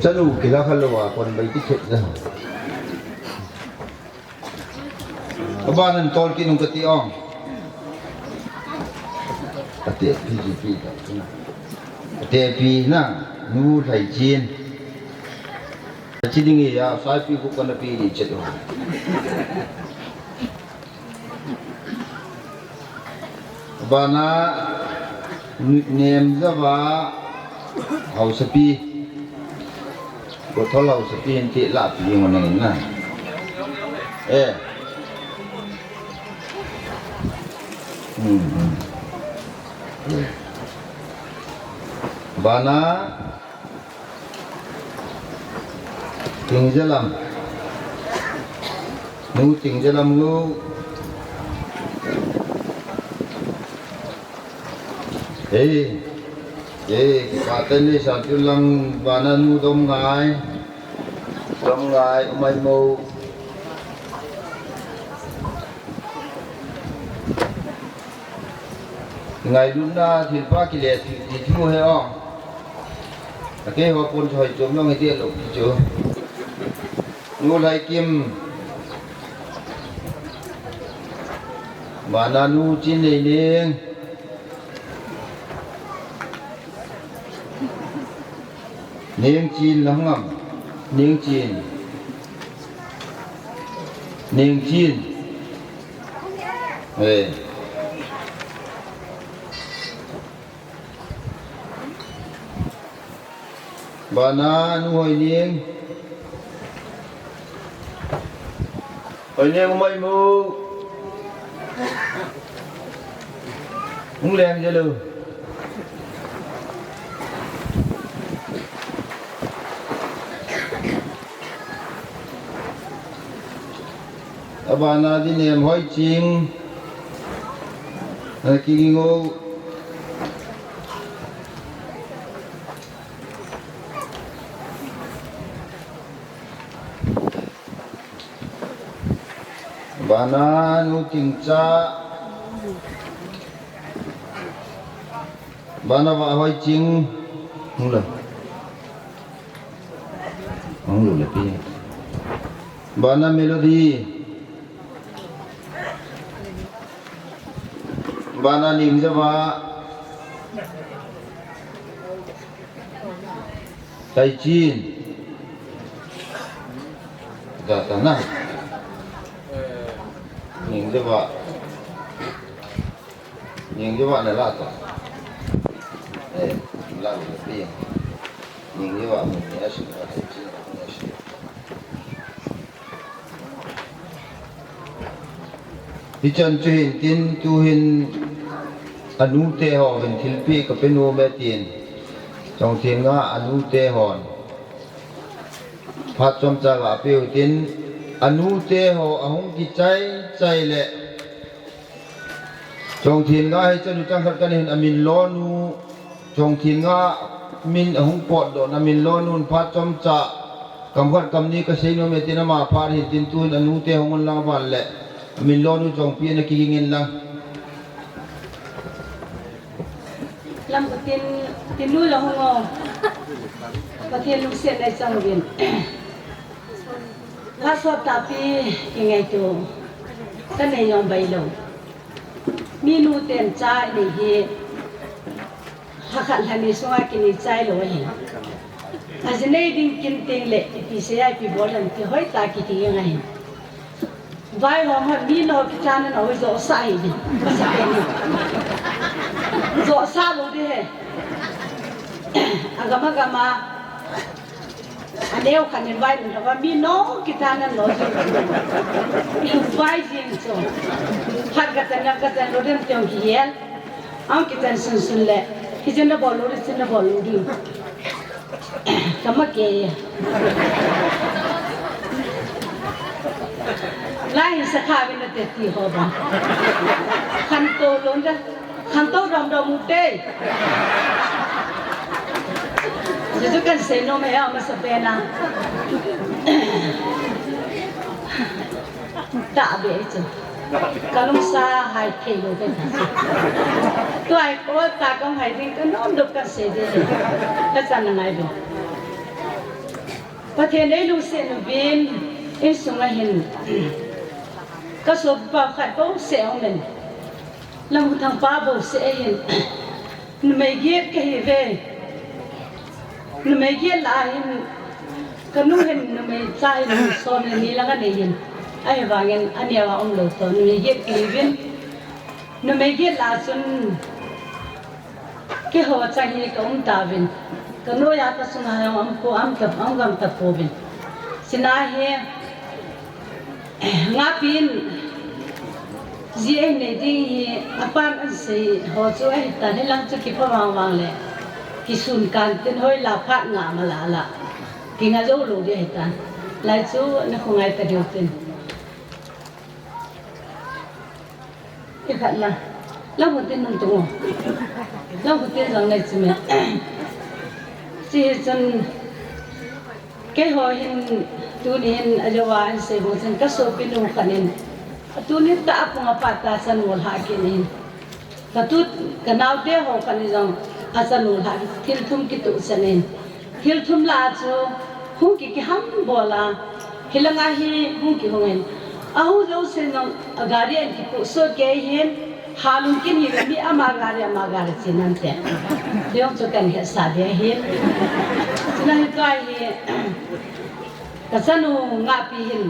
Chanu kila kalwa kon bai ti khet da abanan tol ki nung kati ong ate pi da ate pi na nu thai chin chidingi ya sai pi ku kon pi ni chet ho abana nem zawa hausapi có thâu lâu sẽ tiền chị lại thì mà này nè, bà na tiếng rất lắm, nu tiếng rất lắm nu, bà tên đi sản xuất lăng bà na nu đông ngài mày mù ngày đúng na thì ba kỳ lệ thì thu hay không cái họ quân thời chúng nó ngày tiên lục chưa nu lại kim bà na nu chín này niên niên chín lắm ngầm niên chín bà na nu hồi niên mày mù không lên cho luôn abana di nem hoi ching kingo bana nu ting cha bana wa hoi ching không được là pi bana melody bana ning jawa tai chin da na ning jawa na la ta la pi ning jawa mu ya shi da tai chin ya shiที่จันทร์จะเห็นตินจูเห็นอนุเตหอนเป็นทิลปีกับเป็นโนเมตินจงเทียนงาอนุเตหอนพัดจอมจากอาเปียวตินอนุเตหออหงกิใจแหละจงเทียนงาให้เจ้าดูจังขัดกันเห็นอมินล้อนูจงเทียนงามินอหงปอดโดนอมินล้อนูพัดจอมจากกำพัดกำนี้ก็ใช้โนเมตินมาพาเห็นตินตูนอนุเตหอมันลังบันแหละมิลonu jong pi na kikingin lang lam tin nu lo ngo pathian lu sen dai sang vin la so ta pi ngai tu ta nei yong bai lo mi nu ten cha ni hi ha khan han ni so ki ni chai lo hi aznei ding kin ting le pi se ai pi bolan ki hoi ta ki ti ngai vai ho ma mi no ki chan na ho zo sai ni ba sa ke ni zo sa lo de he agama aneu kan ni vai no ba mi no ki chan na no zo vai jin so har ka tan lo dem tyong ki yel ang ki tan sun le ki jen na bol lo ri sin na bol lo di kama ke lai sa kha bên tết thì họ bảo khăn tô lớn ra khăn tô đồng một tê giờ tôi cần xem nó mày mà sao pehna tạ về chứ kalau sa hai kilo cái tôi ai có ta không hay thì cái nó được cái gì đấy cái chân này được và thế này lúc xem nó bên in sung là hình các số bảo khát bố sẽ ông mình làm một thằng ba bố sẽ hiện nó mấy ghét cái về nó mấy ghét lại cái nụ hình nó mấy trai nó son nó nghĩ là cái này hiện ai vàng anh em ông đầu to nó mấy ghét cái về nó mấy ghét là xuân cái họ trai này cái ông ta về cái nụ ya ta xuân hai ông cô ông cầm tập cô về xin ai he ngapin zieng nei ding apan an sei ho chu ai ta ne lang chu ki pha wang le ki sun kan tin hoi la phat nga ma la ki nga zo lo de ta lai chu na khongai ta dio tin ki khat la mo tin nong tu la mo tin rang nei chu me chi chân cái hồi hình tu niên ajawa an se bo sen ka so pinu kanin tu ni ta ko ngapata san wal ha kinin ka tu kanau te ho kanin jong asan wal ha thil thum ki tu sanin thil thum la chu hung ki ham bola hilanga hi hung ki hongen ahu jo sen no agari an ki ko so ke hin halun kin hi mi amagari chinan te deong chu kan he sa de hin chuna hi kai hi kasanu ngapi hin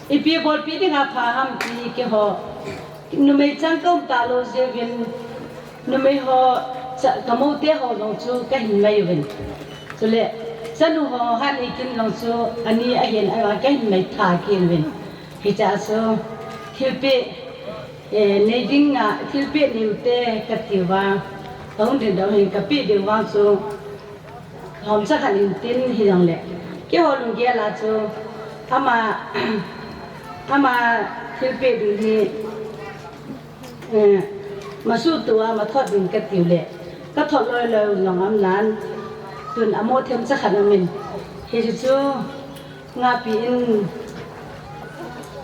ipi bol pi ding apa ham pi ke ho numei chang kom ta lo je vin numei ho kamo te ho long chu ka hin mai vin chule sanu ho han ikin long chu ani a hen ai wa ka hin mai tha kin vin hi cha so thilpe nei ding na thilpe niu te ka tiwa ong den do hin ka pi de wa chu hom sa khan in tin hi long le cái hồ lùng kia là cho ama thilpe đi mà su tua mà thoát đừng cái tiểu lệ cái thoát lôi lôi lòng âm nán tuần amo thêm chắc hẳn mình thì chú ngã pin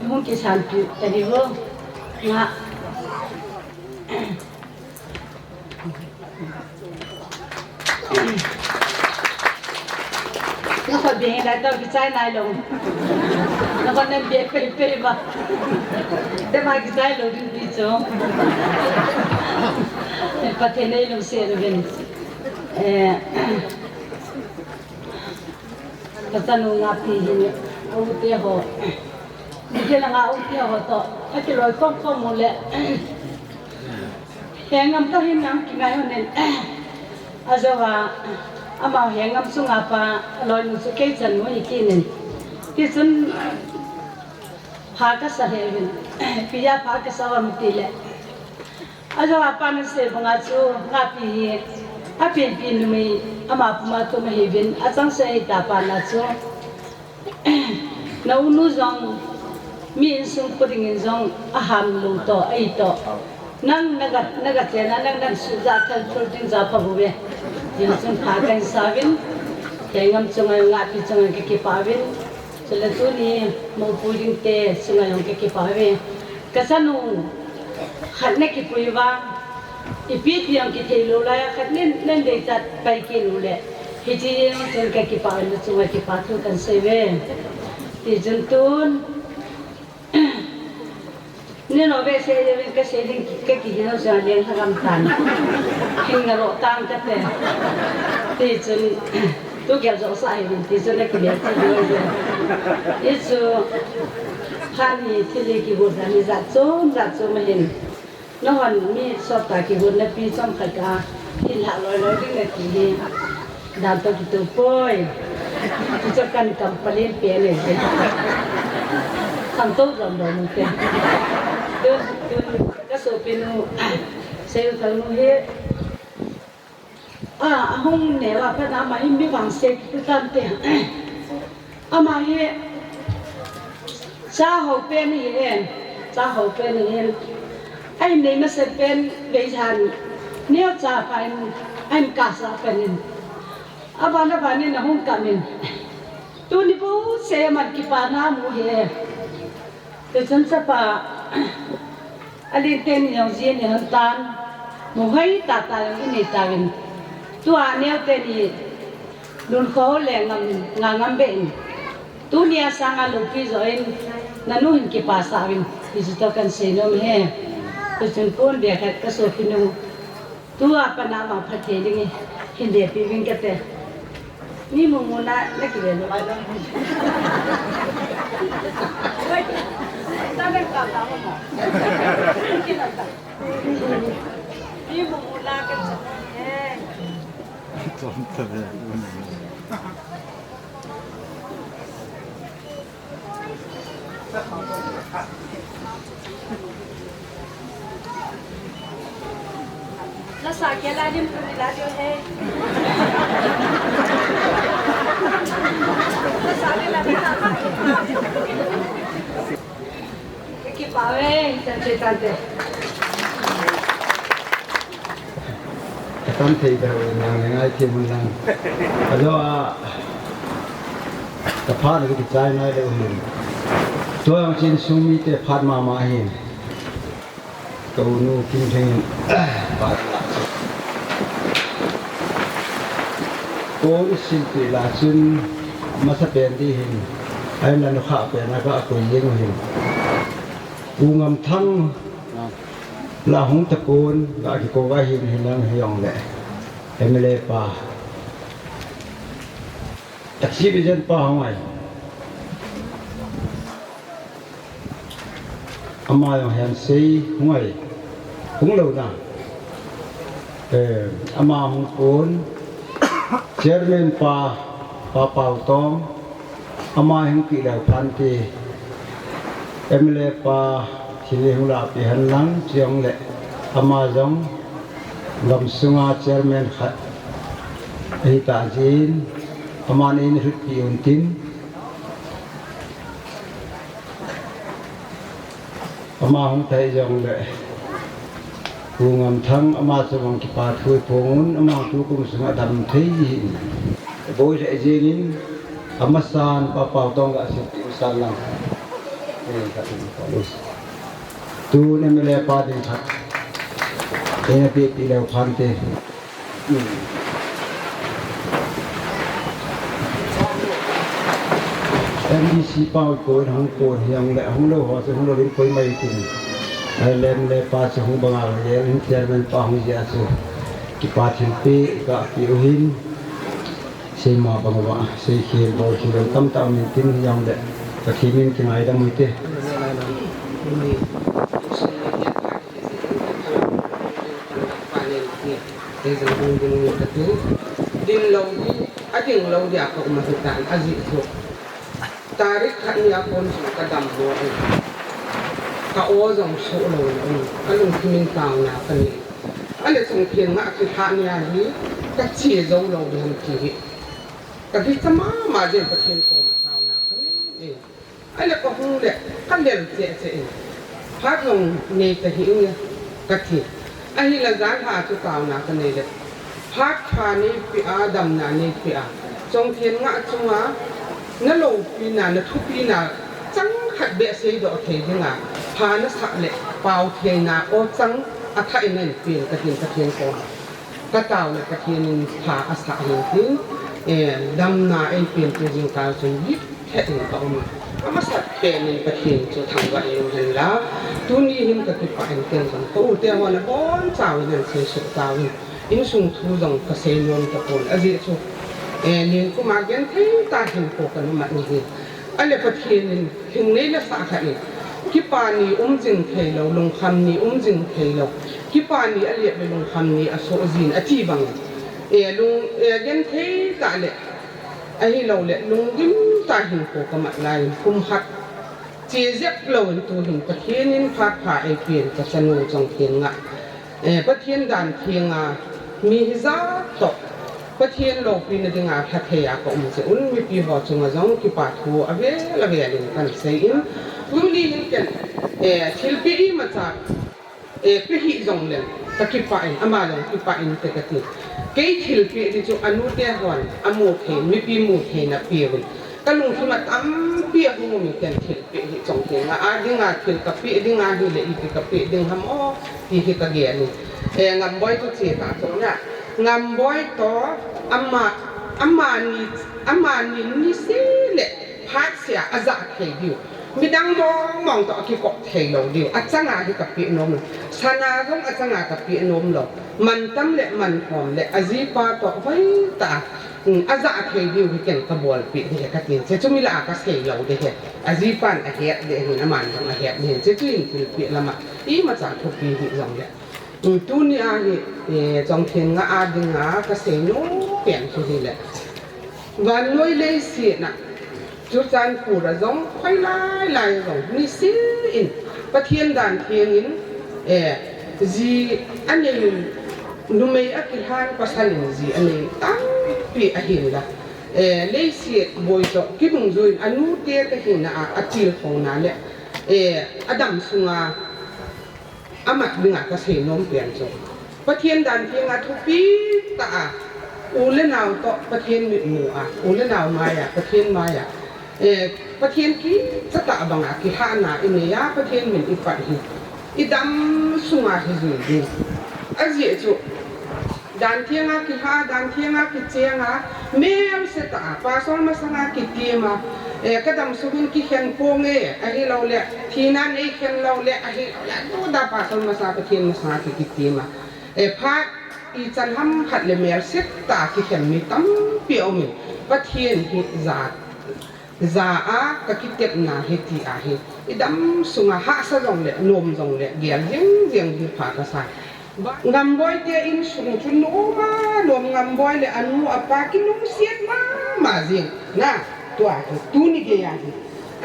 không chỉ sản phẩm tại vì vô ngã nó còn bị hiện đại đâu cái trái này luôn nó còn nên biết phê mà thế mà cái trái luôn đi chú bắt thế này lúc xưa rồi bên cái tanu ngáp thì gì ông tiêu họ cái là ngáp ông tiêu họ to cái loại không một lệ hẹn ngắm tao hiếm ngắm cái ngày hôm nay azawa ama hẹn ngắm sung apa loại một số cái chân mới kia này thì sun phá cái sao hệ bên bây giờ phá cái sao mà tì lệ azawa apa nó sẽ bằng azu ngáp thì apin pin mi ama puma to me bên azang sẽ ta pa na chu nấu nu zong mi sung puding zong aham lu to ai to nang nagat chena nang suza thal protein za pa buwe din sun pha kan savin tengam chungai ngapi chungai ke pavin chela tu ni mo puding te chungai yong ke pave kasanu khatne ki puiwa ipit yang ki thelo la khatne de chat pai ki lule hiji chun ke pavin chungai ki pathu kan seve ti juntun nên nói về xe cái xe đi cái gì nó sẽ lên thằng cầm tàn hình là lộ tăng chất này thì chân tôi kéo rõ sai thì chân này cái gì rồi ít số hani thì lấy cái vốn này giặt số mà hình nó hoàn mi so cả cái vốn này pi trong cả thì là nói cái này cái gì đào tạo cái tụ phơi thì cho cần cầm palin pe này thằng tốt rồi một tiền cái số pin xe thằng nó hết không nếu mà phải làm mà im biết bằng xe cái tam tiền mà hết cha hậu bên này em cha hậu bên này em anh này mà sẽ bên bây giờ nếu cha phải anh cả sa bên này nó phải nên là không cả mình tôi đi bố xe mà cái bà nam mua hết từ chân sắp alin tên nhiều gì nhiều hơn tan một hay ta cái này ta mình tu neo tên gì luôn khó lẹ ngam bệnh tu nia sang alu pi rồi na nu hình cái pa sa mình thì chúng ta cần xem nó he từ chân con để cái số pin nu tu apa nama phát hiện đi hình để pi vinh cái thế ni muốn na cái gì đó Tangan kau tahu mau? Mungkin tak. Ini memulakan semuanya. Lah sakit lah dia pernah dia hey. Lah sakit lah dia cái bảo ấy chân chơi tan thế tan thì cái nàng ngay thì mình làm đó tập phát được cái trái này đâu mình tôi ông trên sumi để phát mà hiện cầu nu kinh thành phát cô xin chỉ là xin mà sắp đến đi hình hay là nó khác về nó có cùng với hìnhกูงำทั้งละหงตะโกนละที่โกว่าหินหินลังหยองแหละเอ็มเลป่าตักชีวิตจันป่าหอยอามาอย่างเห็นสีหอยหงเหล่านั้นอามาหงโกนเชอร์เมนป่าเป่าตองอามาหงกี่เหล่าพันตีemle pa thili hula pi hanlang chiang le amazon gam sunga chairman khat ei ta jin aman in hut pi untin ama hong thai jong le kungam thang ama sawang ki pa thui pongun ama tu kum sunga dam thei boi re jinin amasan pa pau tong ga sit san lang tu ne mele pa din thak ena pi le phan te em đi si pao ko hong ko yang le hong lo ho se hong lo rin koi mai tin ai lem le pa sa hu banga le in chairman pa hu ja su ki pa thil pi ka pi uhin se ma bangwa se khir bo khir tam tam min tin yang le ka thimin ki ngai da muite din lâu đi ading lâu dia ka umahitan azi so tarik kanya kon su kadam bo ka o jong so lo ka lung kimin tang na ka ni ale song phiền nga ki tha ni a hi ka chi zo lo di ham ki ka ki chama ma je ka thiên ko ma tang na ka ni ale ko hu le ka le che che phát lòng ne ta hi u ka thi a hi la za tha chu tang na ka ni le phát phá ni pi a dam na ni pi a trong thiên ngã chung á nó lâu pi na nó thu pi na chẳng hạt bẹ xây độ thế thế ngã phá nó sạ lệ bao thế na ô chẳng à thay nên pi cái thiên con cái tàu là cái thiên phá à sạ hiện tiếng dam na em pi cái riêng cao chung ít thế thì có mà sạ bẹ nên cái thiên cho thằng vậy rồi là tu ni hình cái phải anh tiền còn có tiền mà nó bốn chào nên sẽ sụt chào in sung thu dòng cái xe non cái con ở dưới chỗ nên cũng mà gen thấy ta hình cổ cái nó mặt như thế anh là phát hiện hình này là sao vậy khi pani dừng thầy lâu lồng khăm ni dừng thầy lâu khi pani anh là lồng khăm ni ở số gì ở chi bằng lồng gen thấy ta lệ anh lâu lệ lồng gim ta hình cổ cái mặt này cũng hạt chỉ dẹp lâu tu hình phát hiện nên phát phải tiền cái sân nô trong tiền ngã phát hiện đàn thiên à mi za to pathian lo pin de nga kha thea ko mu se un mi pi ho chunga jong ki pa thu ave la ve le kan se in uli hin ken thil pi ma cha pi hi jong le ta ki pa in ama jong ki pa in te ka ti ke thil pi di chu anu te hon amu the mi pi mu the na pi wi ka lung thu ma tam pi hu mu mi ken thil pi hi jong ke nga a di nga thil ka pi di nga hi le i ka pi ding ham o ti hi ka ge ni ngam boy tu che ta so nya ngam boy to amma ni se le phat sia aza thei diu mi dang mong to ki ko thei lo diu achanga hi ka pi nom sana gong achanga ka pi nom lo man tam le man hom le azi pa to vai ta aza thei diu hi ken ka bol pi hi ka tin se chumi la ka sei lo de he azi pan a he de hi na man dong a he ni se tuin ki pi lama I ma cha thu pi hi jong le tu ni a hi trong thiên ngã a ding ngã ka sei no pen hi le van loi le si na chú chan phủ ra giống khoai lai giống ni si in bắt thiên đàn thiên in gì anh ấy numei akihan pasalin gì anh ấy tăng pi ahin la le si boy to kibung zuin anu te ka hin na atil khong na le adam sunga amat binga ka sei nom pian so bắt thiên đàn thiên a thu pi ta u le nào to bắt thiên mi mu a u le nào mai a bắt thiên mai aประเทศกี้สตาบังอาคิฮานาอินเนียประเทศมินอิปันฮิอิดำสุงาฮิจุดีอาเจียจุดันเทียงอาคิฮาดันเทียงอาคิเจียงอาเมลสตาปาสอนมาสังอาคิเตียมากระดำสุวินคิเขียนโปงอาฮิเราเละทีนั้นเขียนเราเละอาฮิเราเละดูดาปาสอนมาสังประเทศมาสังอาคิเตียมาพักอีจันทำขัดเลเมลสตาคิเขียนมีตั้มเปียวมีประเทศฮิจาZaa kakitip na hiti ahi idam sunga ha sa jong le nom jong le giang jeng hi pha ka sa ngam boy te in sung chun no ma nom ngam boy le anu apa ki nom siet ma jing na tu ni ge ya hi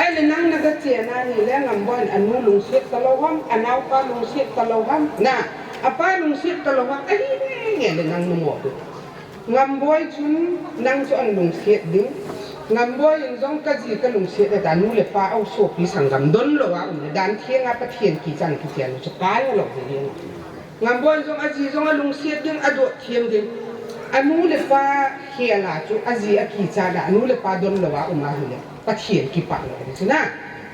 ai le nang na ga che na ni le ngam boy anu lung siet ta lo ham anau pa lung siet ta lo ham na apa lung siet ta lo ham ai nge le nang mo ngam boy chun nang chu an lung siet ding ngam boy in zong ka ji ka lung se da nu le pa au so pi sangam don lo wa dan thieng a pa thien ki chan ki tian chu ka lo ni ngam boy zong a ji zong a lung se ding a do thiem ding anu le pa khia la chu a ji a ki cha da anu le pa don lo wa ma hu le pa thien ki pa lo ni na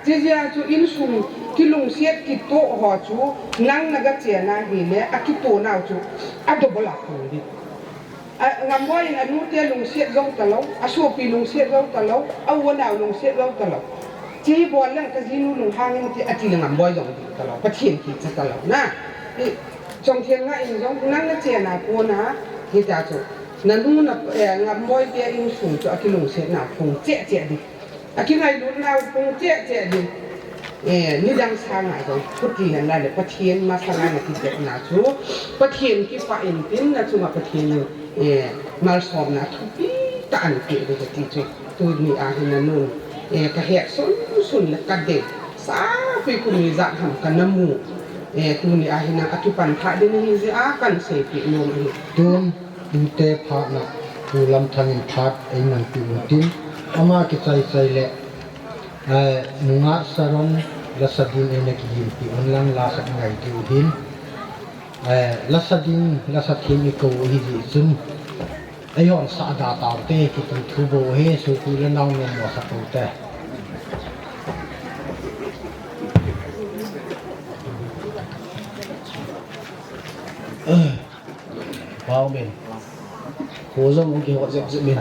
ji ji chu in sum ki lung se ki to ho chu nang na ga che na hi le a ki to na chu a do bola ko ni ngam boy in anu te lung siet zong ta lo a so pi lung siet zong ta lo a wo na lung siet zong ta lo จีบอลนั่งกะจีนู่นลุงห้างนี่อจิลงามบ่อยอย่างตลอดประเทศที่จะตลอดนะจงเทียนง่ายจงนั่นละเจนากูนะที่จะจุนั่นนู่นงามบ่อยเดียอินสูงจะอกิลุงเสนาคงเจ๊ดิอกิไงรู้เราคงเจ๊ดินี่ดังสร้างอะไรพุทธินันได้เลยประเทศมาสร้างอะไรที่เจ๊นาชูประเทศที่ฝ่ายอินทินนะชูมาประเทศมาสอบนะทุกปีตานเกลือจะที่จุตัวมีอาหินันนู่นกระเหตุสุนและกระเด็กสาฟิกุมีจักทำกันน้ำมูตัวนี้อาหินังอธิปันพระเดนิฮิอากันเสพิโนมตูนดูเตพานะดูลำทางพัดไอ้นั่นปีนตินอามากิใจเละนุงะสารนลัสดินเอเนกิยินปีอันลังลาสักไงดูหินลัสดินลัสทินอีกวิจิซุนไอ้ย้อนสาดาตาวเตกิตุทุโบเฮสุกุลนาวเนมวสักตุเตbao mình cố dòng ông kia họ dẹp dự mình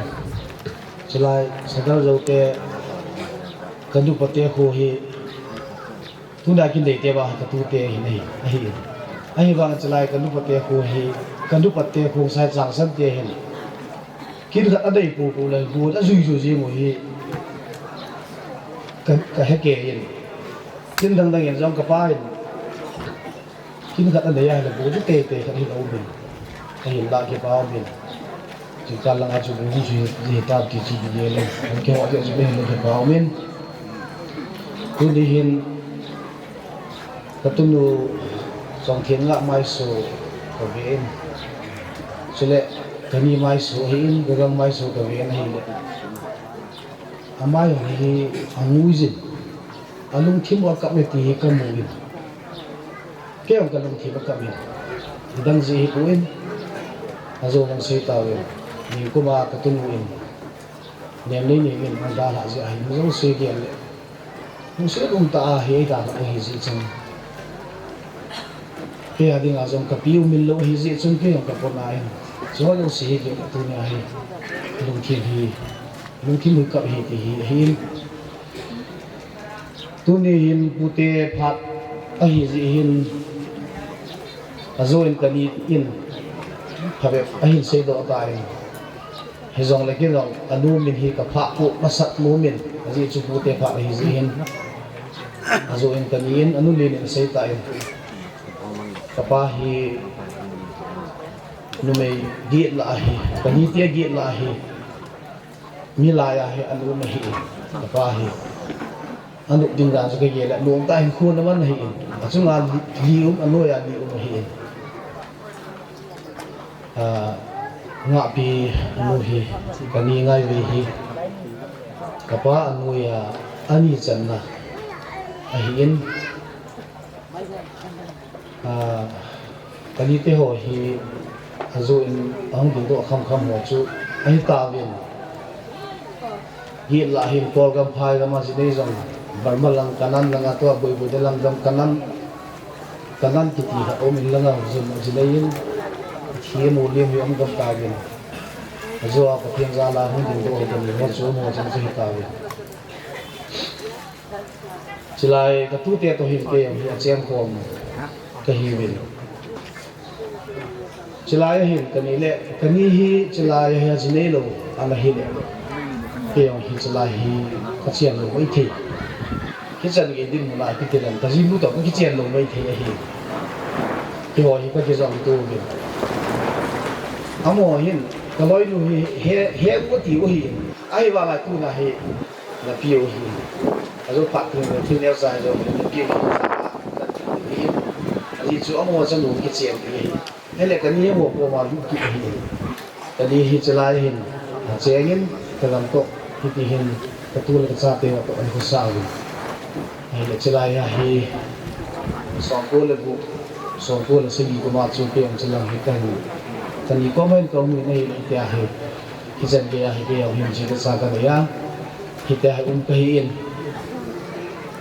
trở lại Sadar Joute cần đủ bát khô hi tu đã kinh tế tế bà cái tu tế hi này ai vang trở lại cần đủ bát khô hi cần đủ bát Khongsai giang sân tế hi khi được ở đây bù lại bù đã duy gì một hi cái hết kể hi trên đằng hiện trong cái bài khi được ở đây là bù rất tế cái hi đâu mình hiện tại cái bao mình chỉ cần là chụp những gì ta chỉ về lên cái họ sẽ chụp lên cái bao mình tôi đi hiện tôi nu Chongthenngah mai số của viện cho nên cái này mai số hiện cái găng mai số của viện này mai này ngui gì lung thím vào cặp này thì cái mùi cái ông cái lung thím vào cặp này đang gì của em azo ang say tawin ni ko ba katunuin nem ni ni ang dala si ay mo say gel mo say kung ta he da ko hi si chung ke ading azong kapiu min lo hi si chung ke ang kaponai so ang si ge katunya hi lung kim mu ka hi tu ni hin pute phat a hi ji hin azo en kani in Habib ahin say do tayo hizong lagi long anu min hi kapha po masat mo min azi chupute pa hizihin azo in kaniin anu linin say tayo kapahi numay giit lahi kanitia giit lahi milaya hi anu mahi kapahi anu dinggan sa kagila luong tayo ko naman nahiin at sunga lium anu ya lium mahiin ngạ pi nuhi kani ngai vi hi kapa anuya ani channa ahin kani te ho hi azu in ang ding do kham ho chu ai ta vin gi la hin pol gam phai ga ma si nei jong barmalang kanan langa to boi boi de lang gam kanan ki ti ha om in langa zum ji nei khi mù liêm thì ông cầm tài về rồi có thiên gia là không đủ độ cần một số một trong những tài về chỉ lại cái tu tiết tôi hiện cái ông hiện xem còn cái hiểu về chỉ lại hiện cái này lệ cái này hi chỉ lại hiện chỉ này luôn anh là hiện cái ông hiện chỉ lại hi cái chuyện luôn mấy thì cái chuyện cái đinh lại cái tiền cái gì cũng tốt cái chuyện luôn mấy thì hi cái họ hi cái dòng tu về amo hin kaloi nu he ko ti o hi ai wa la tu na he na pio hi azo pa tu na tu ne sa zo na pio hi ali chu amo cha nu ki chen hi hele ka ni mo ko ma lu ki hi ka ni hi chala hin chengin ka lam to hi ti hin ka tu le ka sa te to an ko sa wi hele chala ya hi song ko le bu song ko le se gi ko ma chu pe ang chala hi ka ni tani comment ko mi nei te a he kisan ke a he ke him chi ka sa ka ya hi te ha ka hi in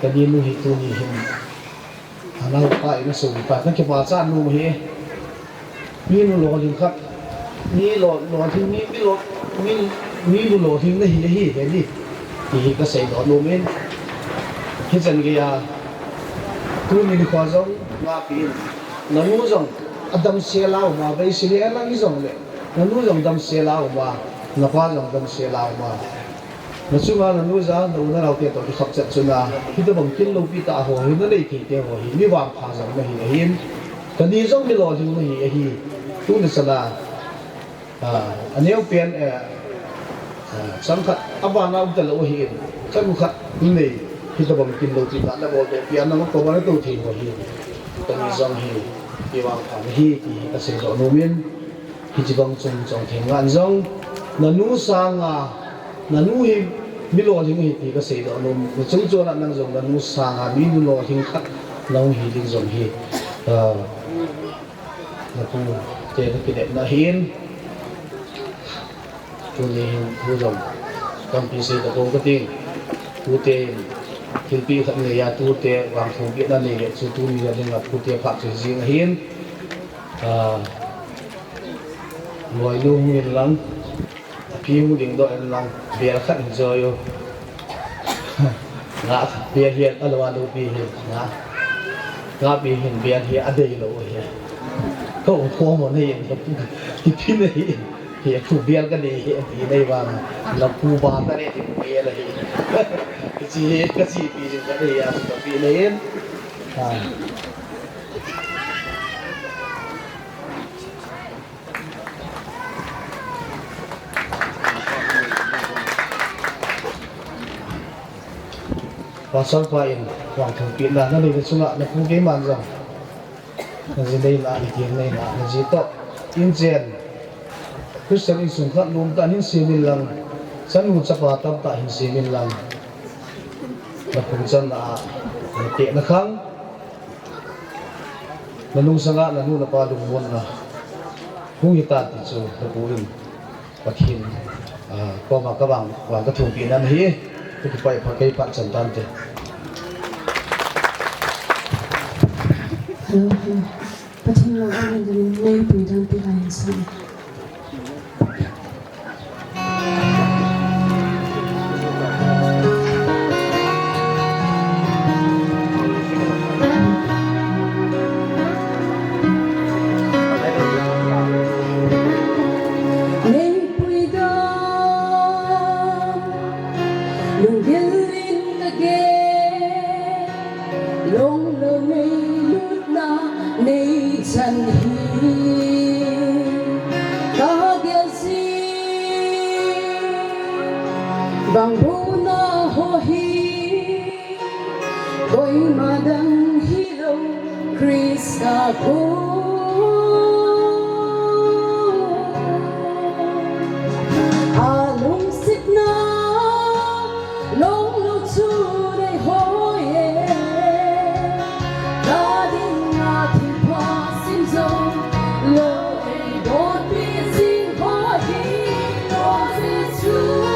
ka ni nu hi tu ni him ana pa ina so pa na ke pa cha nu hi mi nu lo ling khat ni lo thi mi lu lo thi na hi he ni hi ka sei do nu men hi chan ge ya tu ni khwa zong nga pi nanu zong adam se lao ma bai si le la ni zong le nanu zong dam se lao ma na khwa zong dam se lao ma na chu ma nanu za no na lao te to ki khap chat chuna hi da bang kin lo pi ta ho hi na nei ki te ho hi ni wa pha zong na hi hin kan ni zong ni lo jing na hi tu ni sala aneu pian sam khat abana utal o hi kan khat nei hi da bang kin lo pi ta na bo to pian na ko ba na to thi ho hi kan ni zong hi ki wa pha hi ki ka se do no min hi chi bang chung chong theng ngan zong nanu sanga nanu hi mi lo jing hi ti ka se do no chung cho na nang zong nanu sanga mi nu lo jing khat nong hi ding zong hi na ku te na ki de na hin tu ni hu zong kam pi se da ko ka ting tu te thil pi khat ne ya tu te wang thong ki na ne chu tu ni ya ding la tu te pha chu jing hin loi lu min lang pi mu ding do en lang bia khat enjoy yo nga bia hian alwa lu pi hin nga pi hin bia hi adei lo hi ko ko mo ne yin ki pi ne hi ku bia ka ne hi ti nei wa la pu ba ta ne ti bia la hi ka chi pi jin ka ne ya ka pi ne yin pasal pain wang thong pi na nei chu na na ku ge man zong na ji nei la ti nei na na ji to in chen Christian in sung khat lum ta nin simin lang san hu chapa tam ta hin simin lang na khung chan na te na khang na lung sanga na nu na pa lung mon na hu hi ta ti chu ta pu rin pathin ko ma ka wang ka thong pi nan hi tu pai pha kai pa chan tan te pathin lo ang din nei pi dan pi hai san vangthum ho hi koi madang hero Krista ko alung sit na long lu chu dei ho ye da ding na thi pa sim zo lo ei don't be sing ho hi was it true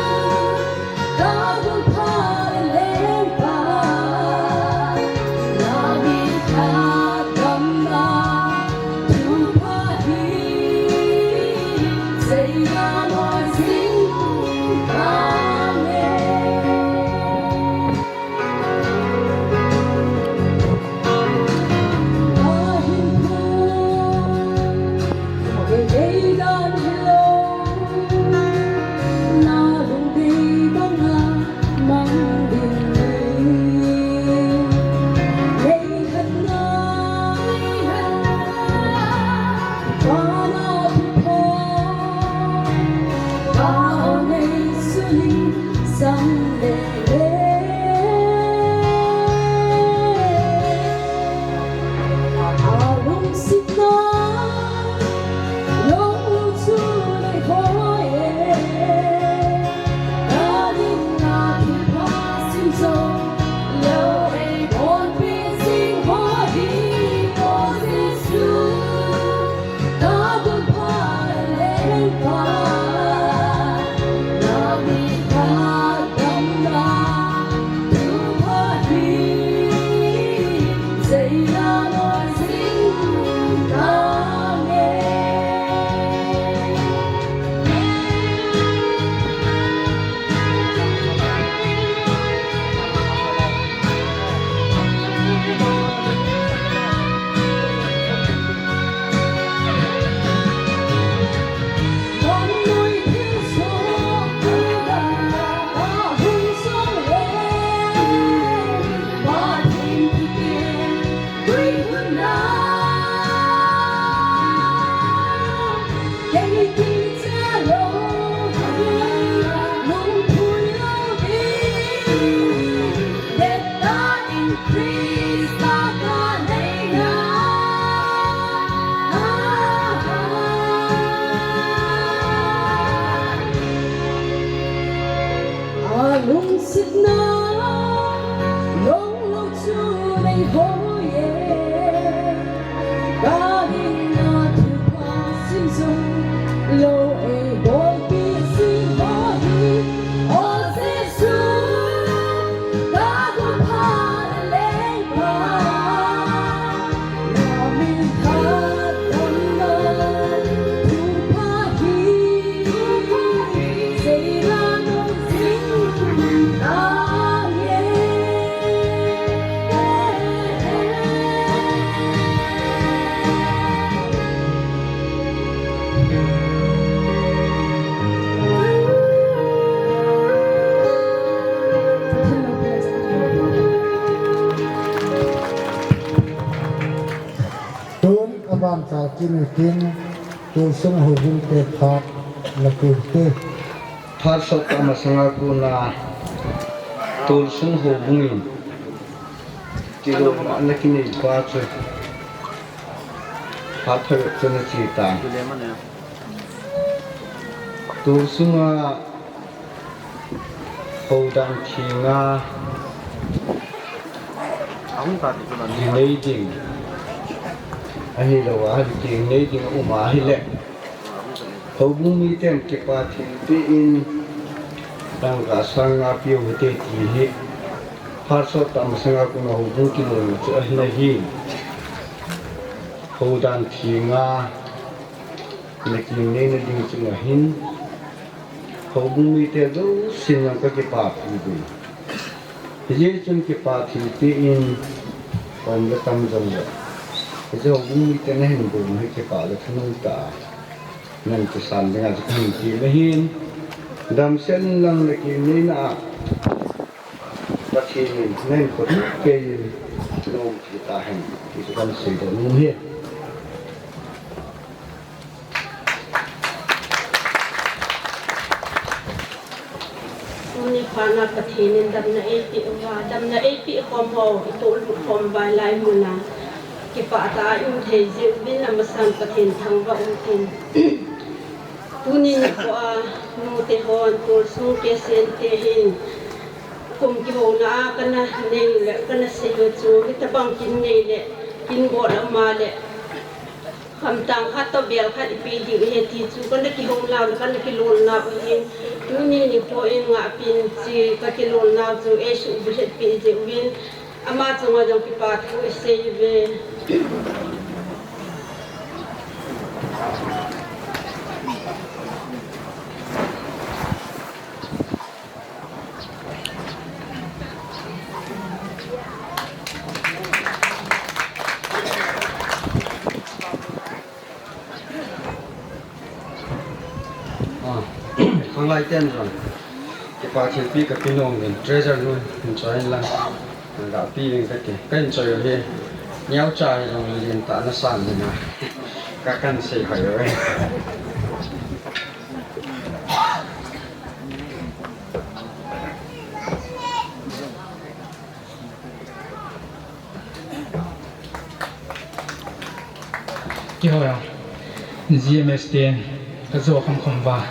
Love me, God, lung xịt nó lông lâu chưa đầy hối ta đi na thu qua xin dung lâu ấy đôi khi xin hối ô Giêsu ta cũng pha lấy ba là mình thật tâm ơn thu pha hi dây ra nỗi dính ta nghe tốn các bạn ta kinh tôi sống hồ dung tê phát là tôi tê phát sốt mà sang aku na tul sung ho bungin tiro na kini pa chu phát thôi cho nó chỉ ta tul sung ho dan thi nga di nei ding ahi lo wa di nei ding uma hi le ho bumi tem ke pa thi ti in tang ga sang a piu te ti hi har so tam sanga ku no bu ki lo chu a hi hi ho dan thi nga ne ki ne ne ding chu na hin ho bumi te do sin yang ka ke pa pi bi ye chun ke pa thi ti in om le tam jong le je ho bumi te ne hin bu hi ke pa le thnu ta nan ke san dengan kan ti le hin dam sen lang le ki ni na ta chi ni nen ko ke no ki ta hen ki kan se do nu he ni khana pathin dam na epi wa dam na epi khom ho itul khom bai lai muna ki pa ta um the je bin amasan pathin thang wa um tin tuni ni ko a nu te hon tur su ke sen te hin kum ki ho na kana nei le kana se ho chu mi ta bang kin nei le kin go la ma le kham tang khat to bel khat pi di he ti chu kana ki ho la kana ki lol na hin tuni ni ko in nga pin chi ka ki lol na chu e su bu het pi je win ama chu ma jong ki pa thu se ve không lai tên rồi cái pa chi pi cái pin nong den treasure luôn enjoy lang đã pi lên cái enjoy rồi nhau trai rồi liền ta nó sang rồi nè các căn sẽ phải rồi cái hồi à GMS tiền cái số không vào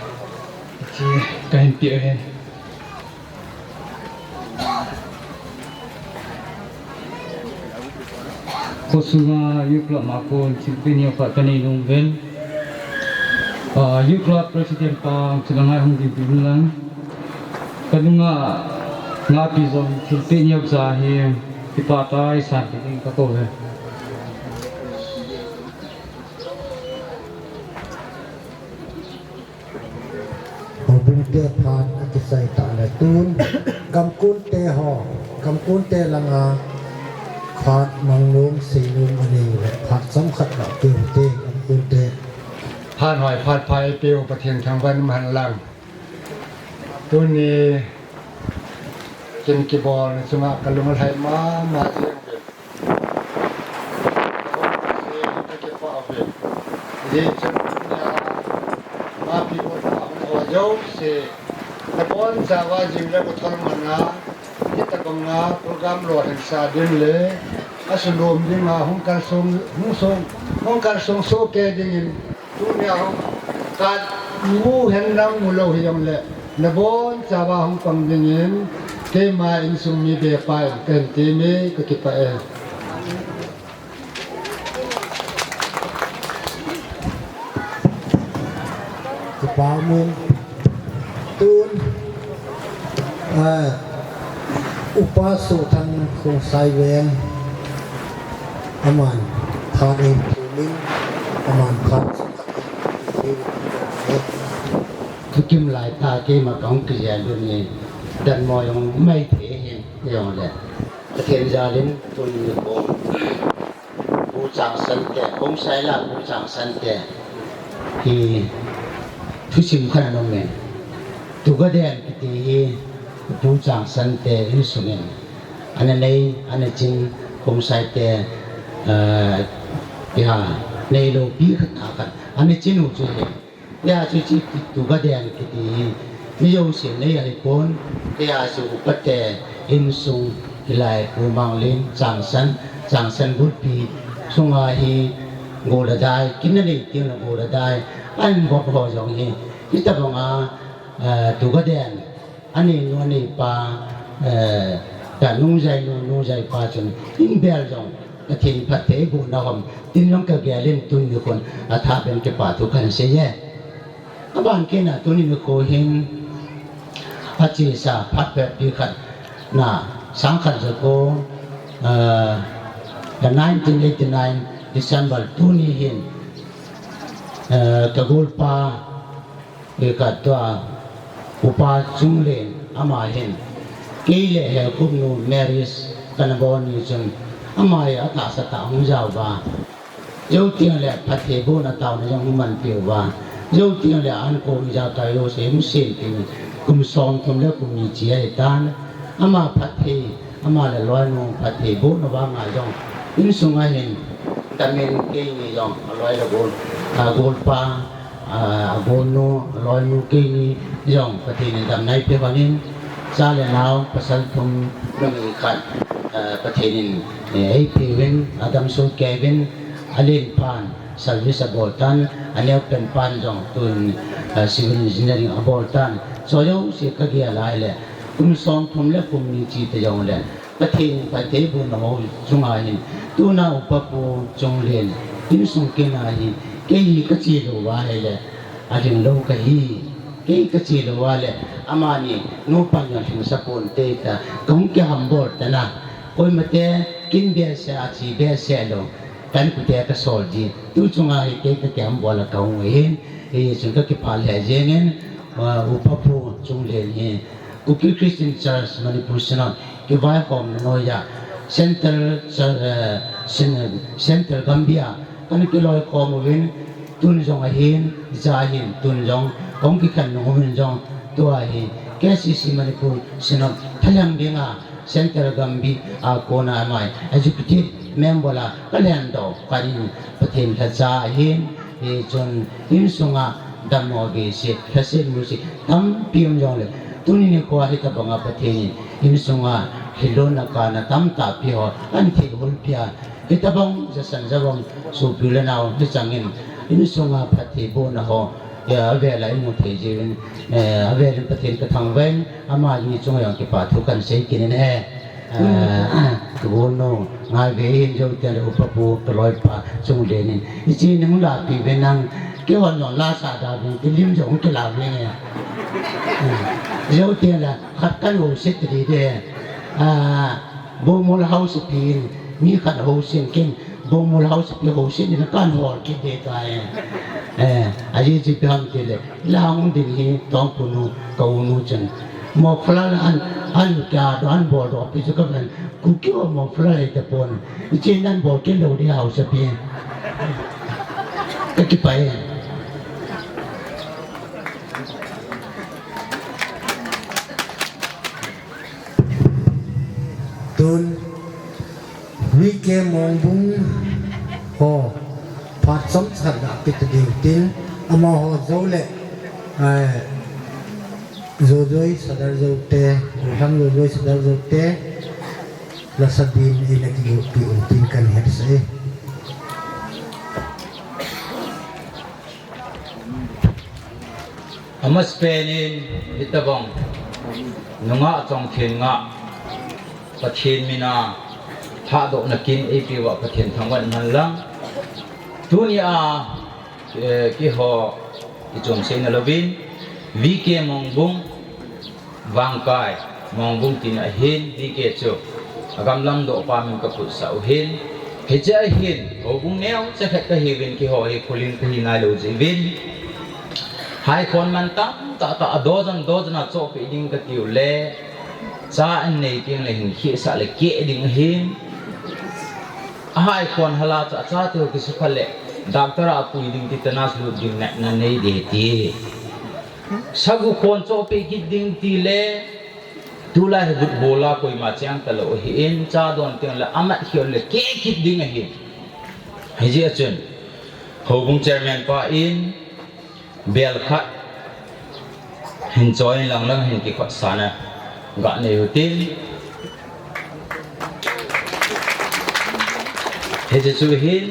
chỉ cái hình tiệu hen cô sunga yukla makon chipin yo fa tani lung ven yukla president pa chilangai hong di bilang kanunga nga pi zong chipin yo za hi ipata isa ki ka ko he bung te phan ati sai ta la tun kam kun te ho kam kun te langa phat mang lum sei lum ani le phat sam khat la tu te kam kun te ผ่านหอยผ่านไฟเปียวประเทียงทางวันมันลังตัวนี้กินกีบอลสมัครกันลงมาไทยมาเสียงเบียดเก็บป้าเบียดดีจังมาพี่คนทำหัวโยกเสียตะบอนสาวจิมแล้วก็ทรมานนะที่ตะกงนะโปรแกรมโหลดแห่งซาดินเลยอาสลุมยิ่งมาห้องการส่งโซเกดิ่งตัวนี้ห้องการมูเห็นน้ำมูโลหิยมเลย na bon cawa hong pamdingin ke ma in sumi be pa ken te me ka ki pa e ki pa mo tun upasu thang khong sai wen aman khan em tumin aman khan kim lại ta cái mà công cái gì luôn nè đàn mồi ông mấy thế hiện rồi nè hiện giờ đến tôi được bố chẳng sân tệ không sai là bố chẳng sân tệ thì thứ chim khăn ông nè tôi có đèn thì bố chẳng sân tệ như số nè anh này anh chính không sai tệ ya này lo biết khát anh chính hỗ trợ ya chỉ tu cái đèn thì bây giờ xin lấy ai bốn ya sự bắt tệ in sung lại của mang lên chẳng sân bút pi sung ai ngồi ở đây kín này tiếng là ngồi ở đây anhบอกhọ giống như cái tập ông tu cái đèn anh ấy nói này pa cả nung dây pa chun in bel giống cái thiên phát thế bộ nào hầm tin giống cái ghé lên tuân được con thà bên cái pa tu cần sẽ nhé các bạn kia là tôi nên cố hình phát triển sa phát bẹp đi khẩn na sáng khẩn rồi cô the 1989 December tôi nên hình cái gol pa đi cả tua upa chung lên ama hình cái lệ hệ cũng nu marriage cần bon như chung ama ở ta sẽ tạo không giàu và dấu tiền lệ phát thế bộ là tạo nên trong mình biểu và dấu tiếng là anh cũng ra tay rồi xem xem thì cũng xong thầm lẽ cũng như chia tan ama phát thì ama là loài nông phát thì bố nó vang ngày trong những sung ai hình đam mê cái gì trong loài là gol pa gol no loài nu cái gì trong phát thì đam nay phải vào ra là nào pasal thum nó bị khát phát thì nên ấy Kevin Adam so Kevin alin pan service aboltan anh pen pan jong tun civil engineering aboltan so yo si ka gia lai le kum song thum le kum ni chi te jong le pathin pa te bu no ho chunga hin tu na upapu chong len tin sung ke na hi ke hi ka chi lo wa le a ding lo ka hi ke ka chi lo wa le amani no pan ya hin sapon te ta kong ke ham bol ta na koi mate kin be sa chi be se lo kan ku te ka sol ji tu chunga hi ke am bola ka hu hin e chung ka ki phal he jengen upapu chung len hi Kuki Christian Church Manipur Sinan ki vai kom no ya Central Gambia kan ki loi kom win tun jong a hin za hin tun jong kong ki kan no min jong to a hi KCC Manipur Sinan thalang dinga Central Gambia a kona mai executive member la kalendo karin pathin la za hin e chon in sunga damo ge se khasen music tam pium jong le tuni ni ko hi ta banga pathin in sunga hilona kana tam ta pi ho an thi hol pia ita bang ja san ja bang su pi le naw ni changin in sunga phathi bo na ho ya ve la mu the jin ave ren pathin ka thang ven ama ni chung yang ki pa thu kan sei kin ne ko no ngai ve hin jo te lo pa pu to loi pa chung de ni chi ni mu la pi ve nang ke hon no la sa da bi ti lim jong ke la ne jo te la khat kan ho sit ri de bo mol house pin mi khat ho sin kin bo mol house pi ho sin ni kan ho ki de ta a ji ji pi ham te le la hong din hi tong pu nu ko nu chen mo phla an ka do an bo do pi ka ban ku kyo mo phla le te pon chi nan bo ken do di house pi ka ki pa tun vi ke mong bung ho phat som chat da pit ding tin ama ho zo le zo zoi Sadar Joute ham zo zoi Sadar Joute la sabin ila ki pi tin kan het se Amas penin hitabong nunga Chongthenngah pathin mina lhahdohna kin apiwa pathin thangwan manlang tunia ki ho ichom seina lovin vk mongbung vangkai mongbung tin ahin vk chu agam lam do pamin kaput sa uhin heja hin hobung neo chakhat ka hewin ki ho he khulin ki nai lo jewin hai kon man ta dojan dojna cho pe ding ka tiu le cha an nei ting le hin khi sa le ke ding hin hai kon hala cha te ki su khale doctor a pui ding ti tanas lu ding na nei de ti sagu kon cho pe ki ding ti le tula he gut bola koi ma chang ta lo hi in cha don ting la amat hiol le ke ki ding hin hai ji achun hobung chairman pa in bel khat hin join lang hin ki khat sana ga ne hotel he je chu hin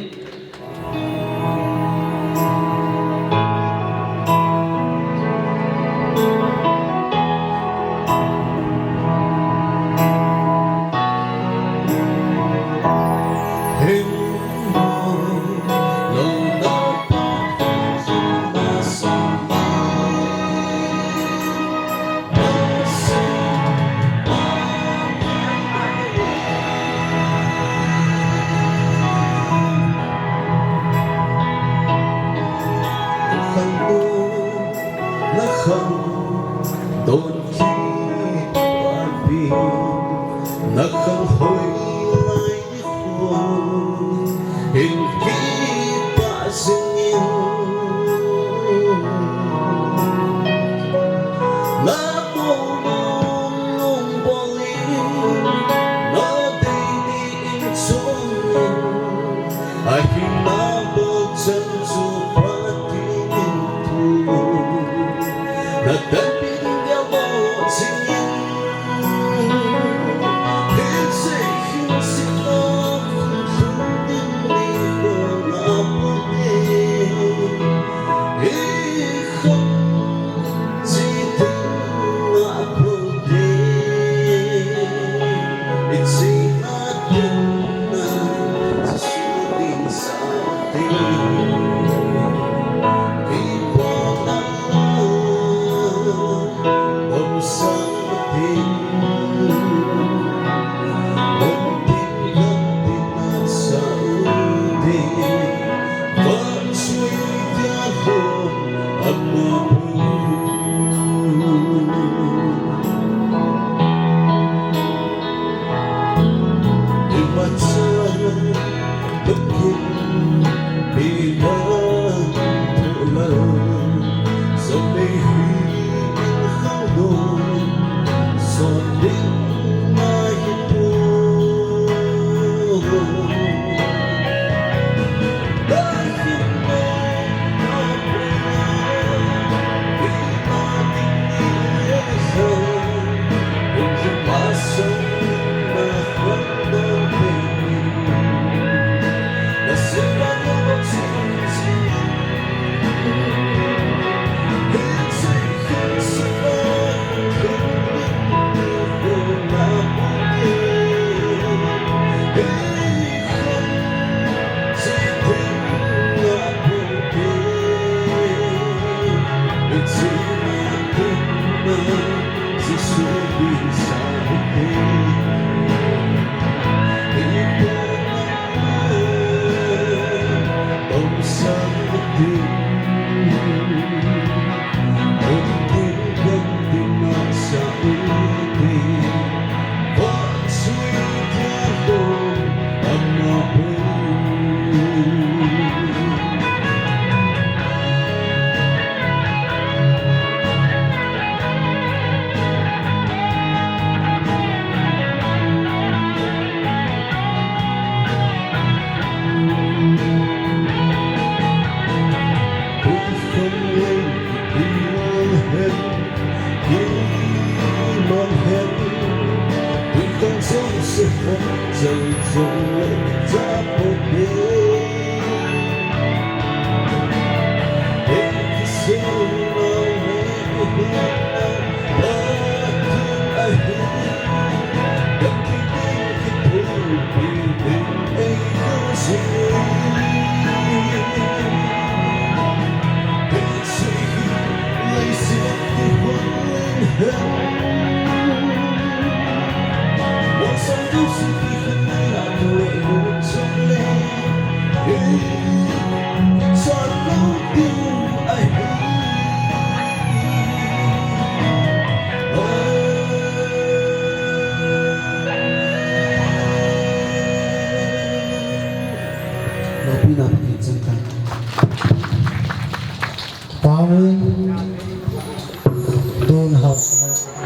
Tôn học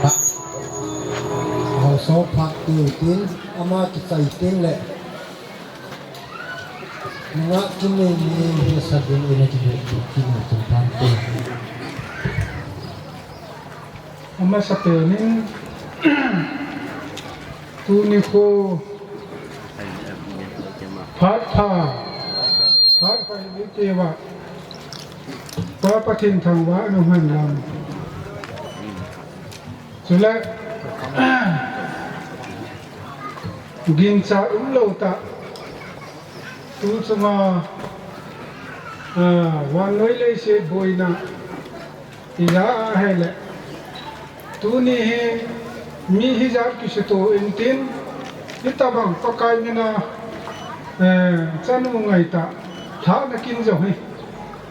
học số phạt tiêu tiến ama cái tay tiến lệ ngã cái này là sao đến đây cái việc cái này trong pan tiền ama sa penin tu ni ko phát phải biết gì vậyว่าประเทศทางว่าน้ำมันลำสุดแล้วกินชาโลตะตูสมาวันน้อยเลยเสียบ่อยนะอีกให้แหละตูนี่มีฮิจาบกิสโตอินทินนิตาบังปะกายมินาจันมุงไงตะท้านักกินจ่อย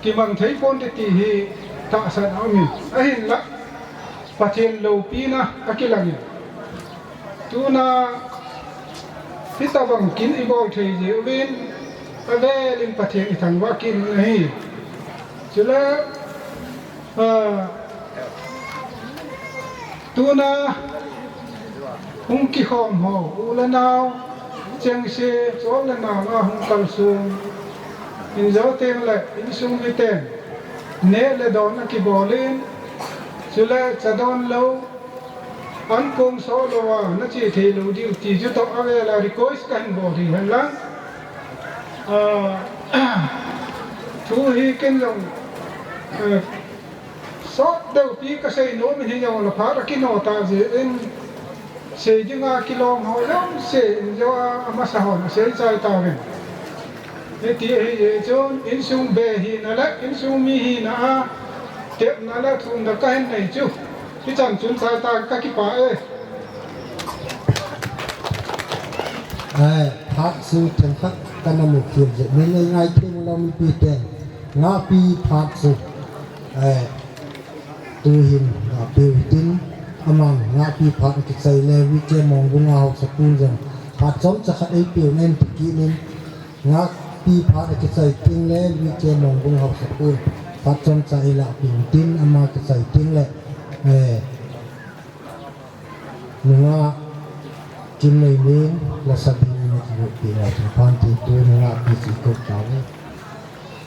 कि mang thấy con thì hi ta san ami ahin la pathen lo pina akilani tu na hita bang kin ibol thei je win ave lim pathen ithan wa kin hi chula tu na hung ki khom ho ula naw cheng se chol na na hung kal sum in dấu tên là in sung vi tên nè là đón là cái bò lên chứ là cha đón lâu ăn cơm số lâu nó chỉ thấy lâu đi chỉ cho tao ăn là request cái bò thì hơn lắm thu hi cái dòng sót đầu tí cái xây nối mình hình dòng là phá ra cái nọ ta gì in xây những cái lon hồi lắm xây do mà sao họ xây trái tao này thế thì hệ cho in sung bề hi nó lại in sung mi hi nó tiệm nó lại thùng nó cái này chứ cái chẳng chúng ta các cái quả ơi phát sư chân khắc cái năm một kiểu dễ nên ngay thêm lòng pi tiền ngã pi phát sư tu hiền biểu tin amang ngã pi phát cái say lê vi chơi mong bung ao sập bung rằng phát giống chắc ấy biểu nên kỹ nên ngã pi phát cái say tin lê vi chơi mong bung ao sập bung phát giống say là biểu tin ama cái say tin lệ ngã kim này nên là sao thì là chúng con thì tôi là cái gì cũng cháu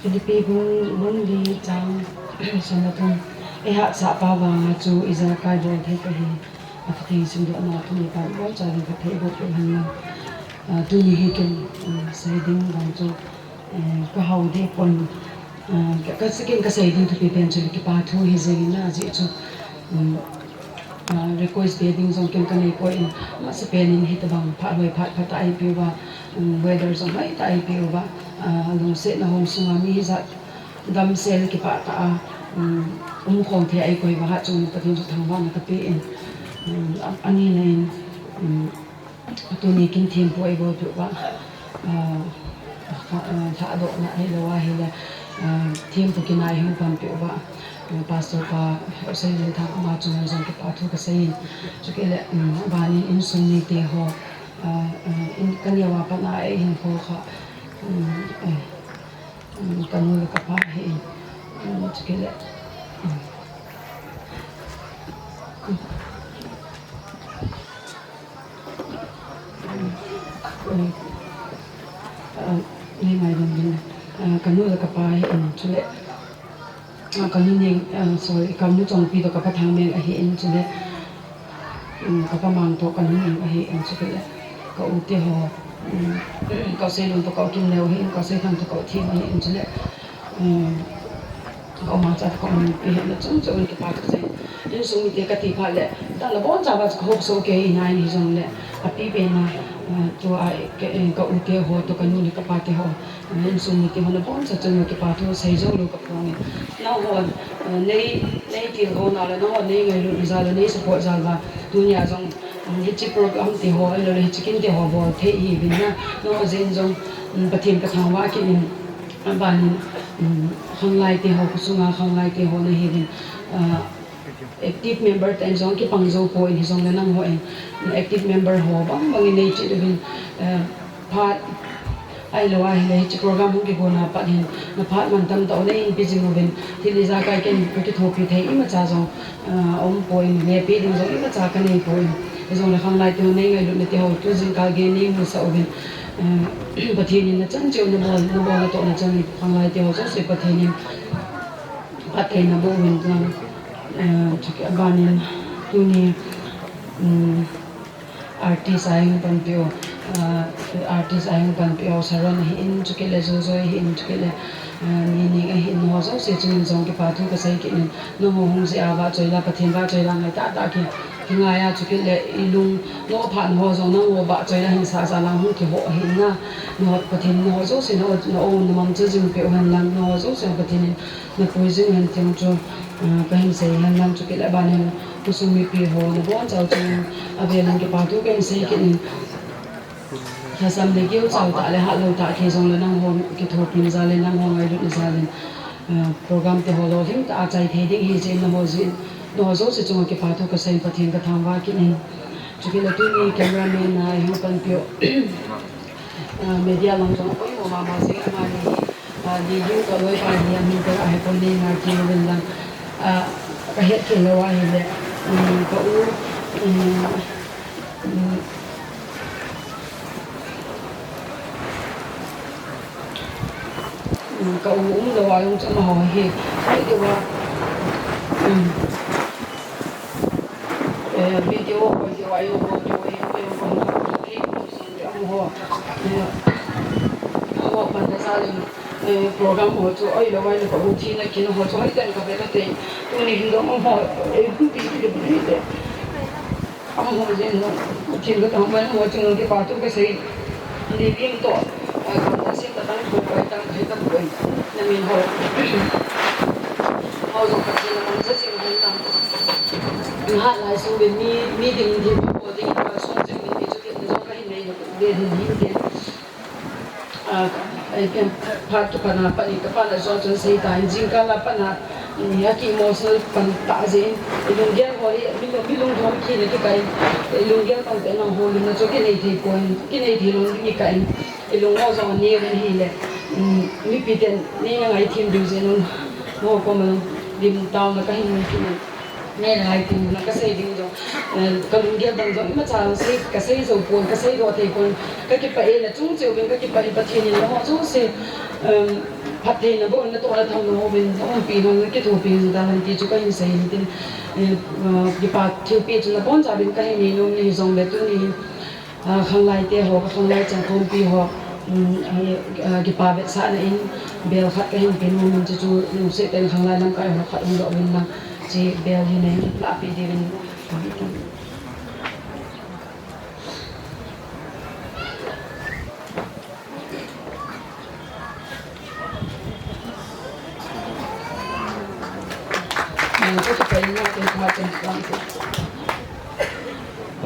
Philippines cũng đi trong sân là thùng hạ xã ba và chú Isa cái rồi thấy cái gì thì xin được nó tôi bạn có trả lời thấy một cái hành lang tôi nghĩ cái xây dựng làm cho cái hậu để còn cái sự kiện cái xây dựng thì bên trên cái ba thu hi gì na gì cho request being trong cái này coi mà sẽ bên in hit bằng phát hồi phát tại IPO và weather trong mấy tại IPO và lúc sẽ là hôm tsunami ra đâm xe cái phát ta không thể ai coi và hát trong cái tiếng thằng văn cái bên anh ấy này tôi nghĩ kinh thiên bội vô được và thả độ lại là hay là thiên của cái này không còn biểu và pastor pa xây dựng thang mà chúng mình cái pathu cái xây cho cái lệ bani in sung ni te ho in cái nhà wa pa na ai hin ho kha cái nuôi cái pa hi cho cái lệนี่ไงตรงนี้cái nuôi cái pa hi cho lệ cái này sorry cái này trong video cái thằng mình ở hiện trên đấy cái mang to cái này ở hiện trên cái cái ưu tiên họ cái xây luôn cái kim leo hiện cái xây thằng cái thiên hiện trên đấy cái mang ra cái mình hiện là trong cái part cái xây nên số mình cái thì phải lệ ta là bốn giờ vào cái hộp số cái này thì trong lệ happy bên này cho ai cái ưu tiên họ to cái nuôi cái part họ nên số mình thì họ là bốn giờ trong cái part họ xây rồi cái phong nó còn lấy tiền của nó là nó còn lấy người luôn ra là lấy support ra và tôi nhà trong hichi program ti ho lo le chicken ti ho bo the hi bin na no zen jong pathin ka thangwa ki in ban khang lai ti ho kusunga khang lai ti ho na hi din active member tan jong ki pangzo po in jong le nang ho active member ho bang bang nei chi bin phat ai lo ai le chi program ki go na pat hin na phat man tam to nei busy mo bin ti li za kai ken ki thopi thei ima cha jong om po in ne pe ding jong ima cha ka nei po in jong le khang lai ti ho nei ngai lu ne ti ho tu jing ka ge ni mu sa bin pathin na chan cheu na bol to na chan khang lai ti ho so se pathin pathin na bo bin jang chiki abanin tuni artist ayong panpyo artist ayong panpyo saron hi in chiki le zo hi in chiki le ni hi in ho zo se chung zong ki patu ka sai ki no ho hung se awa choi la pathin ba choi la ngai ta ki nga ya chiki le ilung no phan ho zo no ho ba choi la hin sa sa lang hu ki ho hin na no pathin no zo se no o no mam chu jing pe han lang no zo se pathin na poison han ting chu kahin sei han lang chu ke la ban han kusumi pi ho no bon chau chung abelan ke pa tu kahin sei ke ni khasam le keu chau ta le ha lo ta ke jong le nang ho ke tho pin za le nang ho ngai lu za le program te ho lo him ta chai the ding hi je no ho ji no zo se chung ke pa tu ka sei pathin ka thang wa ki ni chu ke la tu ni cameraman na hu pan pyo media lang jong ko mo ma se ma ni di yu ko loi pa ni mi ka ai ko ni na ki no ben lang ka het ke lo wa hi le ko u ka u lo wa yung chama ho hi ai de wa video ko de wa yo ko de wa yo ko ki ho ho ban da sa le program ho chu ai lo wa le ko thi na ki no ho chu ai kan ka be la te tu ni hindo mo ho ku ti de ni de am ho je no ki lo ta ma mo chu ke pa tu ke sei ni kim to ka ta sin ta tan ko ka ta he ta ko na min ho ho zo ka chi na mo je chi mo ta ha lai su be mi ding de ko ding ka so je mi chu ke zo ka hi nei de ni de ai ken phat pa na pa ni ka pa na zo chen sei ta jing ka la pa na ni ya ki emotional pan ta je ilung gen ho ri bilung thom ki ne ki kai ilung gen ta te na ho ni na cho ki nei thi ko ki nei thi long ni kai ilung ho zo ni ren hi le mi pi ten ni ngai thim du je no mo ko ma dim taw na ka hi ni ki ne ngai thim na ka sei ding jo ka lung gen bang zo ma cha sei ka sei zo ko ka sei ro the ko ka ki pa e na chung cheu bin ka ki pa pa thi ni ho zo se phát thì nó bộ nó tụi thằng nó bên nó bị nó cái thủ bị người ta làm thì chú cái gì xảy thì cái bà thiếu bị chúng nó bón ra bên cái này nó này dùng để tôi này không lại tiền họ không lại chẳng không bị họ cái bà biết sao này bèo khát cái hình bên mình chú nó sẽ tên không lại làm cái họ khát không độ bên làm chỉ bèo như này là bị đi bên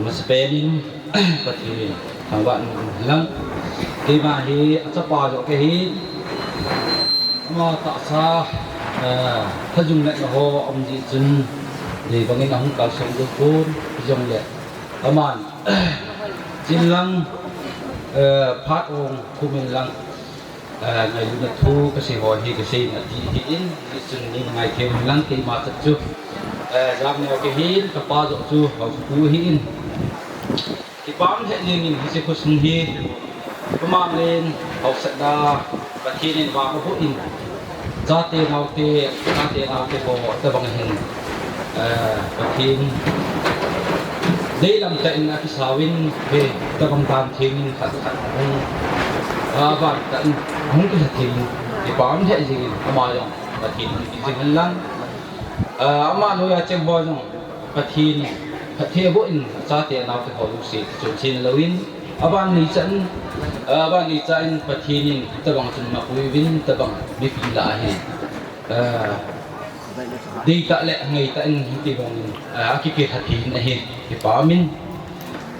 mà Spain bật thì thằng bạn lăng khi mà hi sắp vào chỗ cái hi mà tạo saoถ้า dùng lại là ho ông gì chân thì bằng cái nóng cao sống được phun dùng lại các bạn chín lăng phát ông khu mình lăng ngày lúc thu cái gì hỏi cái gì là thì in cái chân như ngày thêm lăng thì mà thật chưa giáp này cái hin cái ba chỗ chưa họ cú hin cái bám hệ liên mình sẽ có sung hi cái mang lên học sẽ đa và khi nên vào cái in ra tiền nào thì bỏ tới bằng hình và khi đây làm trận là cái sao in về tới bằng tam thì mình thật không và tận không có thì bám hệ gì mà rồi và thì mình lăng ama nuôi chém bò nhung, phát thi bộ in sa tiền nào thì họ lúc xí chụp xin lâu in, ban ní chân phát thi nín tập bằng chân mà quý vinh tập bằng biết là gì, đi tại lệ ngày tại thì bằng cái phát thi này thì bảo mình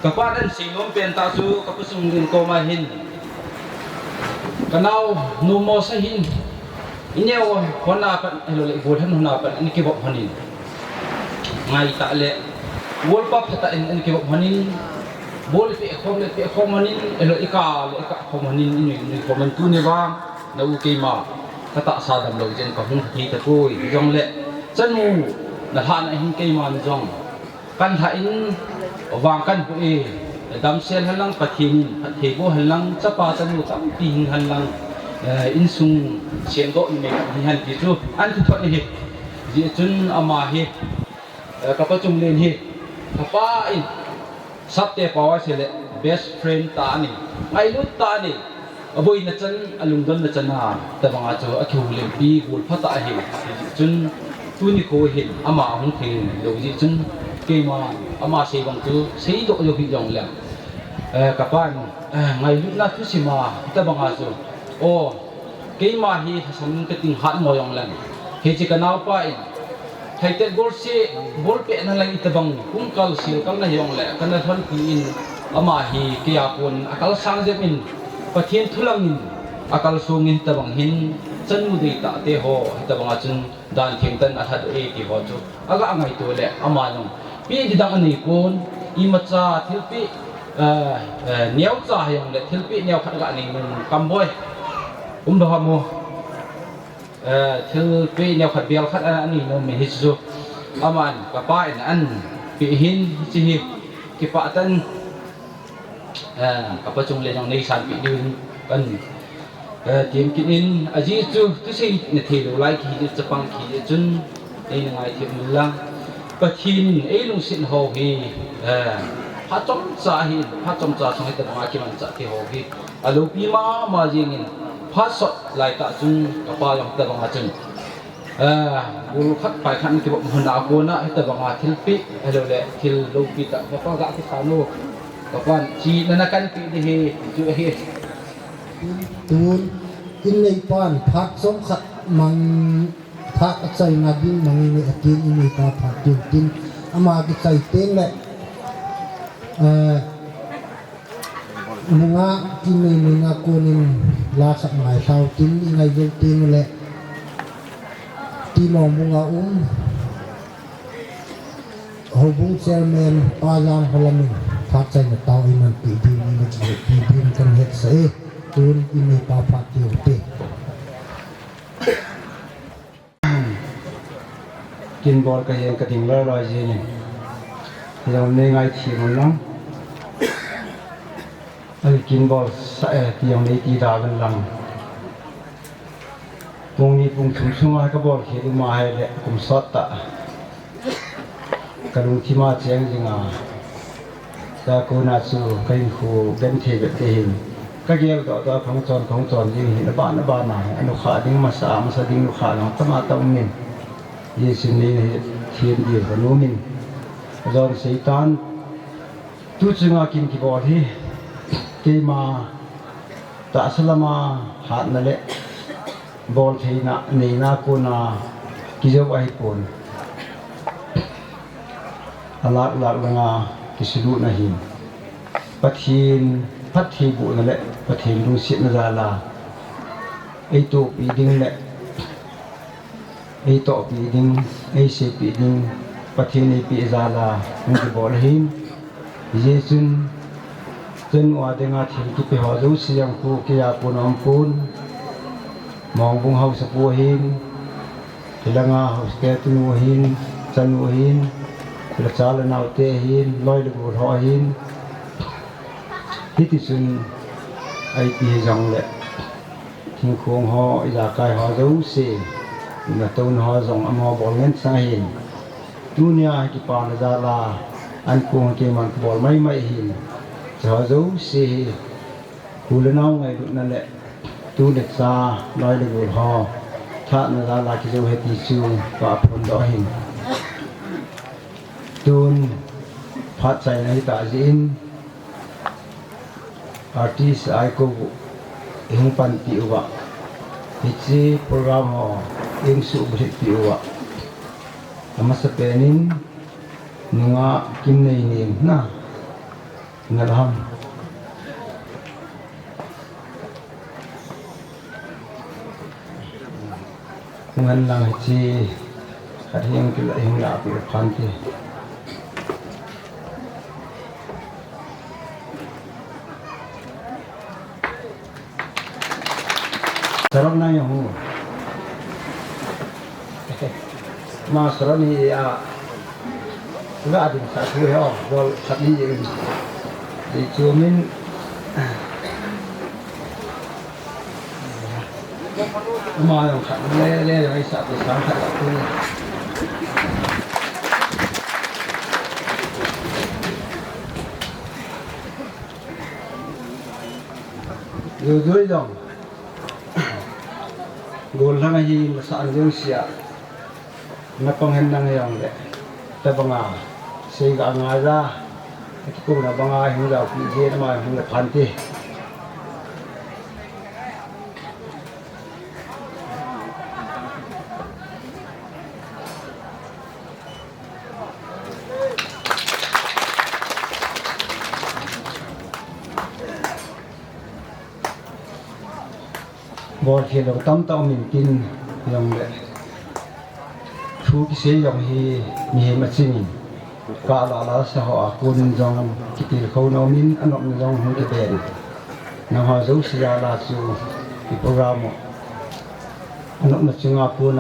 kaparan singom penta su kapusung din ko mahin kanau numo sa hin inyo hona pan elole bodhan hona pan ani kibok hanin ngai ta le wol pa phata ani kibok hanin bol pe khom manin elo ika khom manin ni khom tu ne wa na u ke ma kata sadam lo jen ka hung thi ta koi jong le chan mu na han hin ke man jong kan tha in wang kan pu e dam sel halang pathin pathe bo halang chapa chan mu tam pi halang in sung chen go in me han ti chu an thu thot hi ji chun ama hi ka pa chung len hi ka pa in sắp te pawa sele best friend ta ni ai lut ta ni aboi na chan alung dam na chana ta banga chu akhu le pi gul phata hi chun tu ni ko hin ama hung thing lo ji chun ke ma ama se bang tu sei do yo hi jong la ka pan ngai lut na thu sima ta banga chu o ke ma hi sam ka ting hat mo yong lan he chi ka naw pa in thai te gol se bol pe na lang itabang kung kal sil kal na yong le kan na thon ki in ama hi kya pon akal sang je min pathian thulang in akal sung in tabang hin chan mu dei ta te ho tabang a chun dan thing tan a that e ti ho chu aga angai to le ama nong pi di dang ani pon I ma cha thil pi niau cha yong le thil pi niau khat ga ni mun kam boy do mo thil pe neo khat bial khat ani no me hi chu aman ka pa in an pi hin chi hi ki pa tan ka pa chung le nong nei san pi din kan tim kin in aji chu tu sei ne the lo lai ki chapang ki chun ei ngai thim lang pathin ei lung sin ho hi ha chom cha song ta ma ki man cha ki ho hi alu pi ma jing in phát sọt lại tạ chung các ba yang ta bang chung bulu khat pai khan ki bom hona ko na ta bang thil pi hello le thil lo pi ta ka pa ga ki sanu ka pan chi na kan pi de he chu he tun in nei pan thak som khat mang thak chai na din mang ni atin in nei ta phat tin ama ki chai ten le nga tin nei nga ko nin la sak mai sau tin ngai yo tin le ti mong bunga ho bung chairman pa yang holamin thak chai na tao in pi din ni pi din kan het se tun in nei pa phat yo te kin bor ka yen ka ting loi je ni yo ne ngai thi mon lang ai kin bor sa ti yong nei ti da ban lang pung ni pung chung chung ai ka bor khi ma hai le kum sot ta ka lung thi ma cheng jinga ta ko na su kai khu ben the be te hin ka gel do da phang chon jing hi na ba na anu kha ding ma sa ding lu kha na ta ma ta min ye sin ni thiên địa và lúa mình rồi sĩ tan tu chunga kin ki bor hi ke ma ta salama hat na le bol theina nei na ko na ki jo ai pon alat langa ki sidu na hin pathin pathi bu na le pathin lu sit na la la ei to pi ding le ei to pi ding ei se pi ding pathin ei pi za la ngi ki bol hin yesun chân wa de nga thi ki pe ho zo siang ku ki ya pun om pun mong bung hau sa pu hin langa hau ke tu hin chan hin la chal na te hin loi lu ho hin ti sun ai pi jong le thing khong ho ya kai ho zo se na to ho jong amo bol ngen sa hin dunia ki pa na za la an ko ke man bol mai hin cho dấu si cú lên ông ngày lúc này lệ tu được xa nói được buồn ho thà là ra cái dấu hết đi siêu và phần đó hình tuôn phát chạy này tại diễn artist ai cô hình pan tiểu vợ hít program ho hình sự brit tiểu vợ mà sắp đến nunga kim này niệm na ngalham ngan lang chi hing kila hing la pi phanti sarang na yung master ni nggak ada satu ya, kalau satu di cumin mà sẵn lê rồi sẵn thì sáng thật là vui dưới dòng gồm là cái gì mà sẵn dương xịa nó không hình năng dòng đấy ta bằng à xây cả ngài ra cái cũng là bằng ai không giàu bị gì mà không là phản thì bò thì đồng tâm tao mình tin dòng đấy chú cái xe dòng hi mi mà xin cả là xã hội quân dòng cái tiền khâu nó min anh ông dòng không cái bền nó họ giấu xia là chú cái program anh ông là chú ngà quân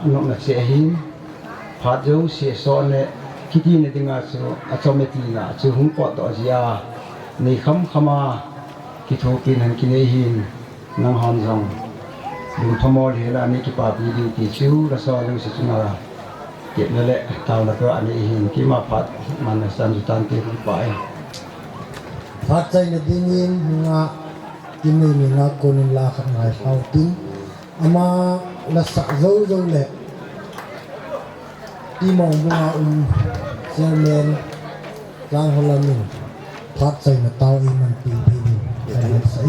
anh ông là xe hin phát giấu xe son này cái tiền này tiếng chú cho mấy tiền là chú không có đó gì này khăm khama cái thu tiền hành cái này hin năng hòn dòng dùng thô mò thì là mấy cái bà bị đi thì chú là so với sự chúng là kiện nó lệ tao là cái anh ấy hình cái mà phát mà là san chủ tan tiền cũng phải phát chạy là đi nhìn ngã tin này mình ngã con là khát ngài sau tin ama là sợ dâu dâu lệ đi mong ngã xe men giang hồ là mình phát chạy là tao im mình pin pin cái này sẽ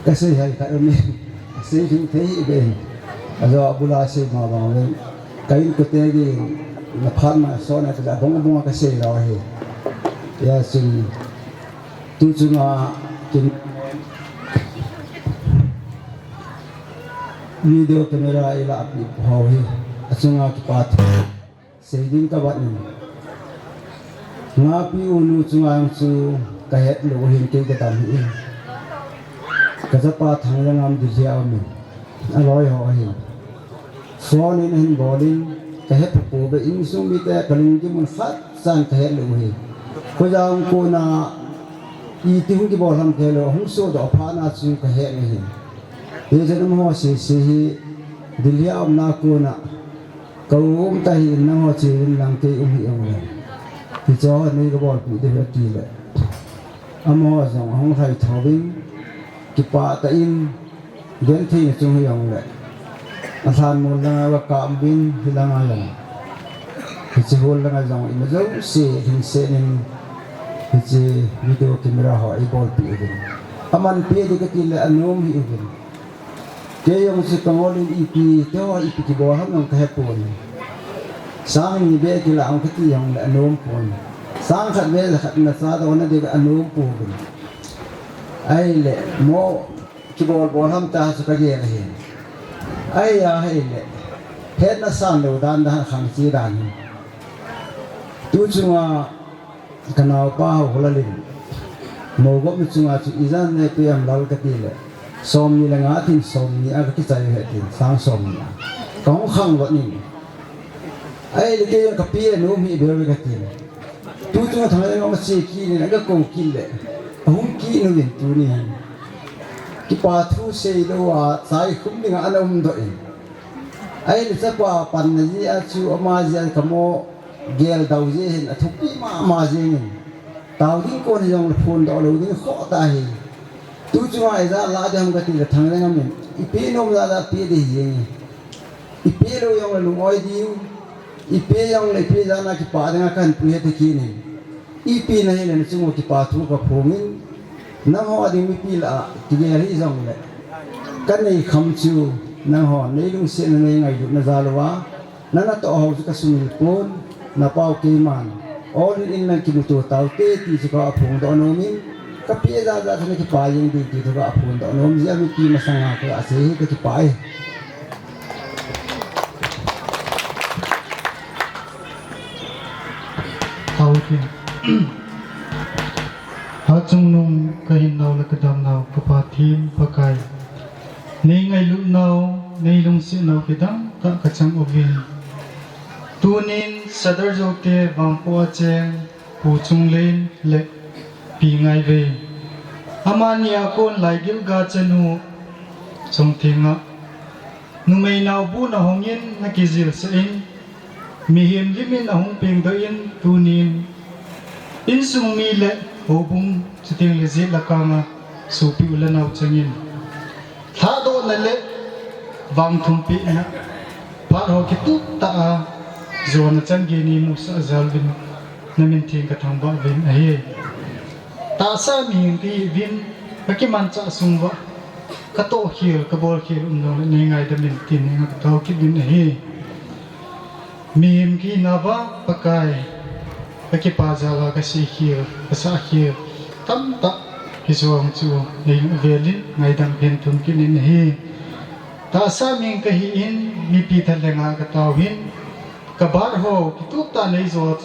cái gì hay cái mình xây dựng thế về rồi bù la xây mà bằng lên cái cái thế gì là phát mà sau này là bông cái xây rồi ya xin tu chung kinh video camera ila apni hau hi achunga ki pat saving ka bat ni nga pi unu chunga chu ka het lo hin ke ka tam hi ka za pa thang la ngam di ja mi aloi ho hi phone in hin bolin ka het po be in sung mi te ka ling ki mun khat san ka het lo hi ko jang ko na i ti hu ki bol ham ke lo hung so do pha na chu ka het ni hi ye janam ho se hi dilya am na ko na câu tay nó họ chỉ làm cái ông hiệu này thì cho nên cái bọn bị đều kỳ lệ âm họ rằng không phải thảo binh kịp bạ tại in đến thì chung hiệu lệ anh tham một là và cảm binh thì là ngay lần thì chỉ hôn là ngay rằng mà giống xe thì xe nên thì chỉ video camera họ ấy bọn bị được âm bị thì cái kỳ lệ anh ôm hiệu được cái ông sẽ có lên IP theo IP thì bỏ hết nó cái phone sáng ni bé thì là ông cái ông là nôm phone sáng khát bé là khát là sao đó nó đi cái nôm phone ai lệ mò cái bỏ hết ta sẽ cái gì này ai à hay lệ hết nó sang đầu đàn đàn khang chi đàn tu chung cái nào bao hồ lên mò gốc chung chú ý rằng này tôi làm lâu cái gì lệ som ni là ngã thì som ni à cái trái hết thì sang som ni có khang vậy ni ai cái cái bia nó mi béo cái gì tu chúng thằng này nó sẽ kí này cái công kí lệ không kí nó liền tu ni cái bà thu xây đâu à sai không đi ăn ông thôi ai là chắc qua pan này gì à chú mà gì cái mò gel đầu gì hình thúc đi mà gì này tao đi con dòng phun đó lâu đi khó tai tu chúng ai ra lá cho ông cái gì là thằng này mình ipi nó ra ipi đi gì ipi đâu yang là lùng oi đi ipi yang lấy ipi ra na cái bà đang cần punya thì kia này ipi này là chúng cái bà thu cái phồng in nang họ đi ipi là cái gì ấy dòng này cái này không chịu nang họ này lùng xe này ngày được na ra loa nang na to họ cái sumil pon na pau cái man all in là cái tụ tàu tê thì chỉ có phồng đó nó mình cái phía ra ra cái bài gì thì thôi cả phun đó nó mới biết khi mà sang cái sẽ cái bài tàu thì họ chung nung cái nào là cái đam nào cái bà thiên bà cái nên ngày lúc nào nên lúc sẽ nào cái đam ta cái chẳng ở viên tu nên Sadar Joute vang po cheng pu chung lên lệ pi ngày về amania con lại gil ga chanu Chongthenngah numei nào bu na hongin na kizil sa in mi hiam limin na hong peng da in tunin in sung mi le hobung chiting le zit la kanga supi ulanaw changin lhahdohna le vangthum pehna par ho ki tu ta a zona changi ni musa zalvin namin thing ka thangba vin ahe ta sa mi ti vin pakiman cha sungwa kato khil kabol khil umno ni ngai da min tin nga tau ki vin ahe mim ki nawa pakai pakipa jawa ka si khil asa khil tam ta hiswang chu nei velin ngai dam pen thum ki nin ahe ta sa mi ka hi in mi pi thalenga ka tau hin kabar ho kitup ta nei zot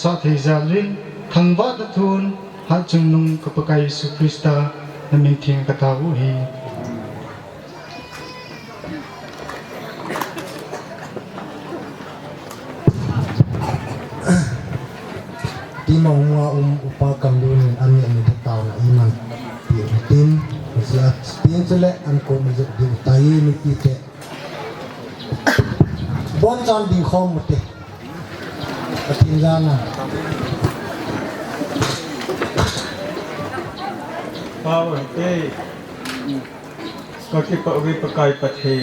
sa thei zalin thangba da thun ha chungnung kapakai Yesu Krista namin thing katawu hi di mahunga upa kamdun ani ani tao na iman pi tin sia tin chele an ko mi jek di tai mi pi te bon chan di khom te atin jana power ke có cái bậc vi bậc cài bậc thề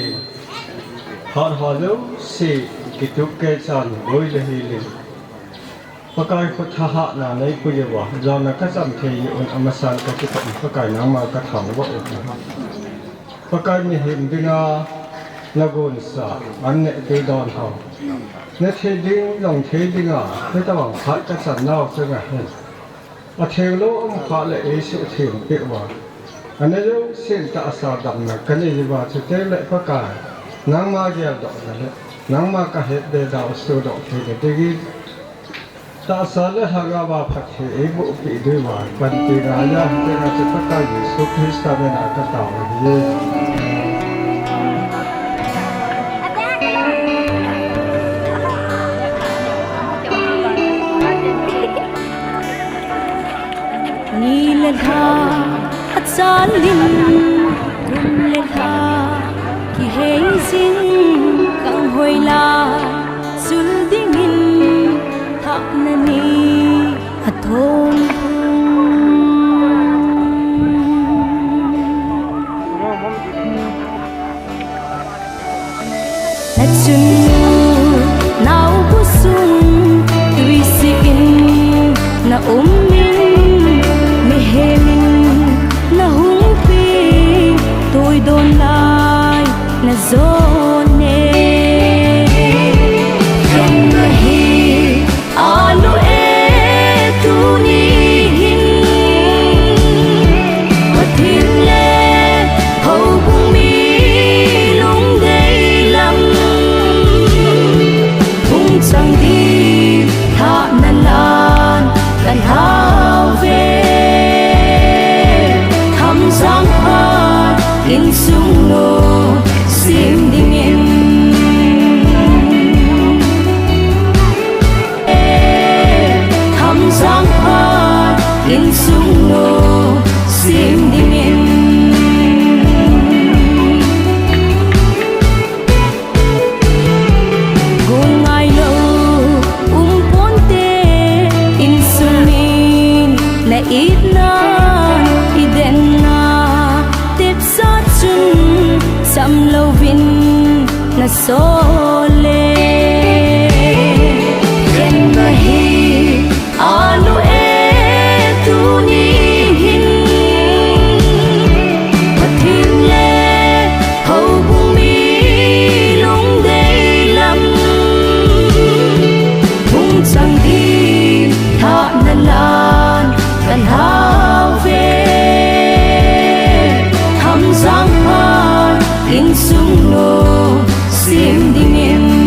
họ họ lâu xì cái chút cái sàn đối với hi lên bậc cài có thà hạ là lấy cái gì vậy giờ nó các dòng thề on amasan cái bậc cài nó mà các thằng vợ pakai ni hin dinga lagun sa an ne te don ha ne the ding long the dinga ne ta wang phat ka san nau se nga a the lo om pha le e se the pe wa an ne lo sen ta sa dam na kan ni wa se te le pakai nang ma gel do le nang ma ka he de da su do the de gi ta sa le ha ga ba phat he e bu pi de wa pan te ga ya te na se pakai Yesu Krista be na ka ta wa ye ni lên ha at san lin kum lên ha ki hei sing kang hoi la sul ding in thak na ni athong na chun nau bu sun tui si in na na hung pi tôi đôn lại na zone em hi alo e tu ni hin mà thiên lệ hầu cùng mi lung đầy lắm hung chẳng đi thả nan lan dan hao về sang hoa in sung nô sim ding in tham sang hoa in sung nô sim ding in gung ai lo ponte in sung min na ít na sam lâu vin na so le yen na hi alo e tu ni hin patin le hầu bung mi long đầy lắm bung chẳng đi thả nan lan kan hao về tham giang in sung nô sim ding in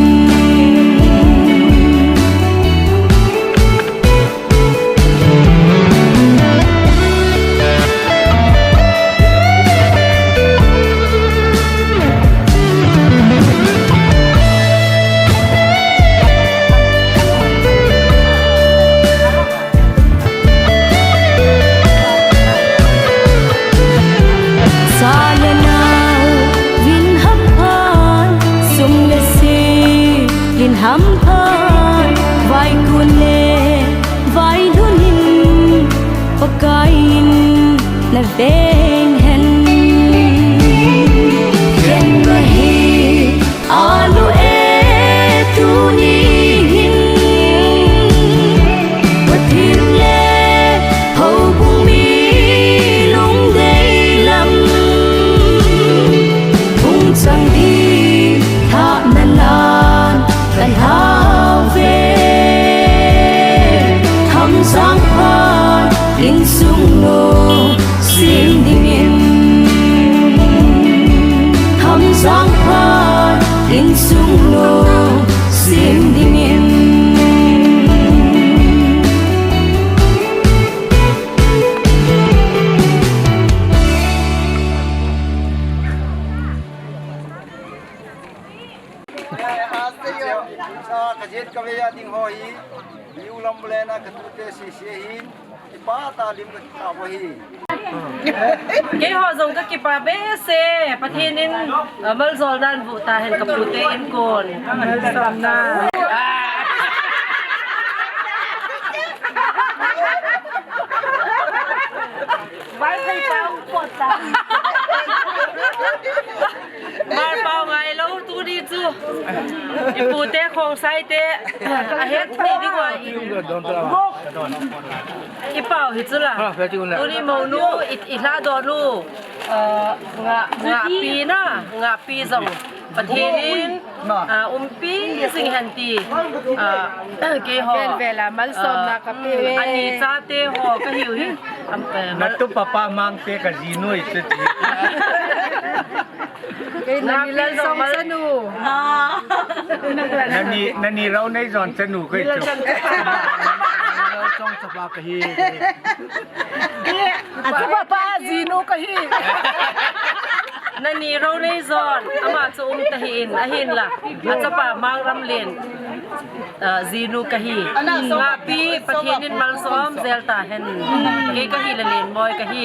ham phan vai kun le vai lunin pakain na veng hen yen ma hi alo e tu ni hin patin le hầu bung mi long đầy lắm bung chẳng đi thả nan lan kan hao về tham giang hoa in sung nô sim ding in tham giang hoa in sung nô sim ding in kajet kaveya ding ho hi liu lam blena katute si se hin pa ta lim ka bo hi cái họ dùng các kịp bà bé xe bắt thiên in mel zol dan vụ ta hình cặp tê in cồn mel zol na vai thấy bao quật ta mà bao ngày lâu tu đi chưa phụ tê Khongsai tê hết thì đi qua อีเป่าหิจุละตัวนี้โมนูอีลาดอนูงาปีนะงาปีส่งประเทศนี้ปีสิงหันตีเกหอเวลามันสมนะกับอันนี้จ้าเตหอก็หิวหินัตุปปามังเตกับจีนุยสุดนาปีละสองสนุนั่นนี่เราในซอนสนุกก็จบเราจ้องสภาพฮีสภาพจีนุก็ฮีนั่นนี่เราในซอนอามาจะตะหินอาหินล่ะอาจจะป่ามางรำเลียนจีนูกะฮีงาปีประเทศนี้มัลซ้อมเซลตาเห็นเกกะฮีละเลียนบอยกะฮี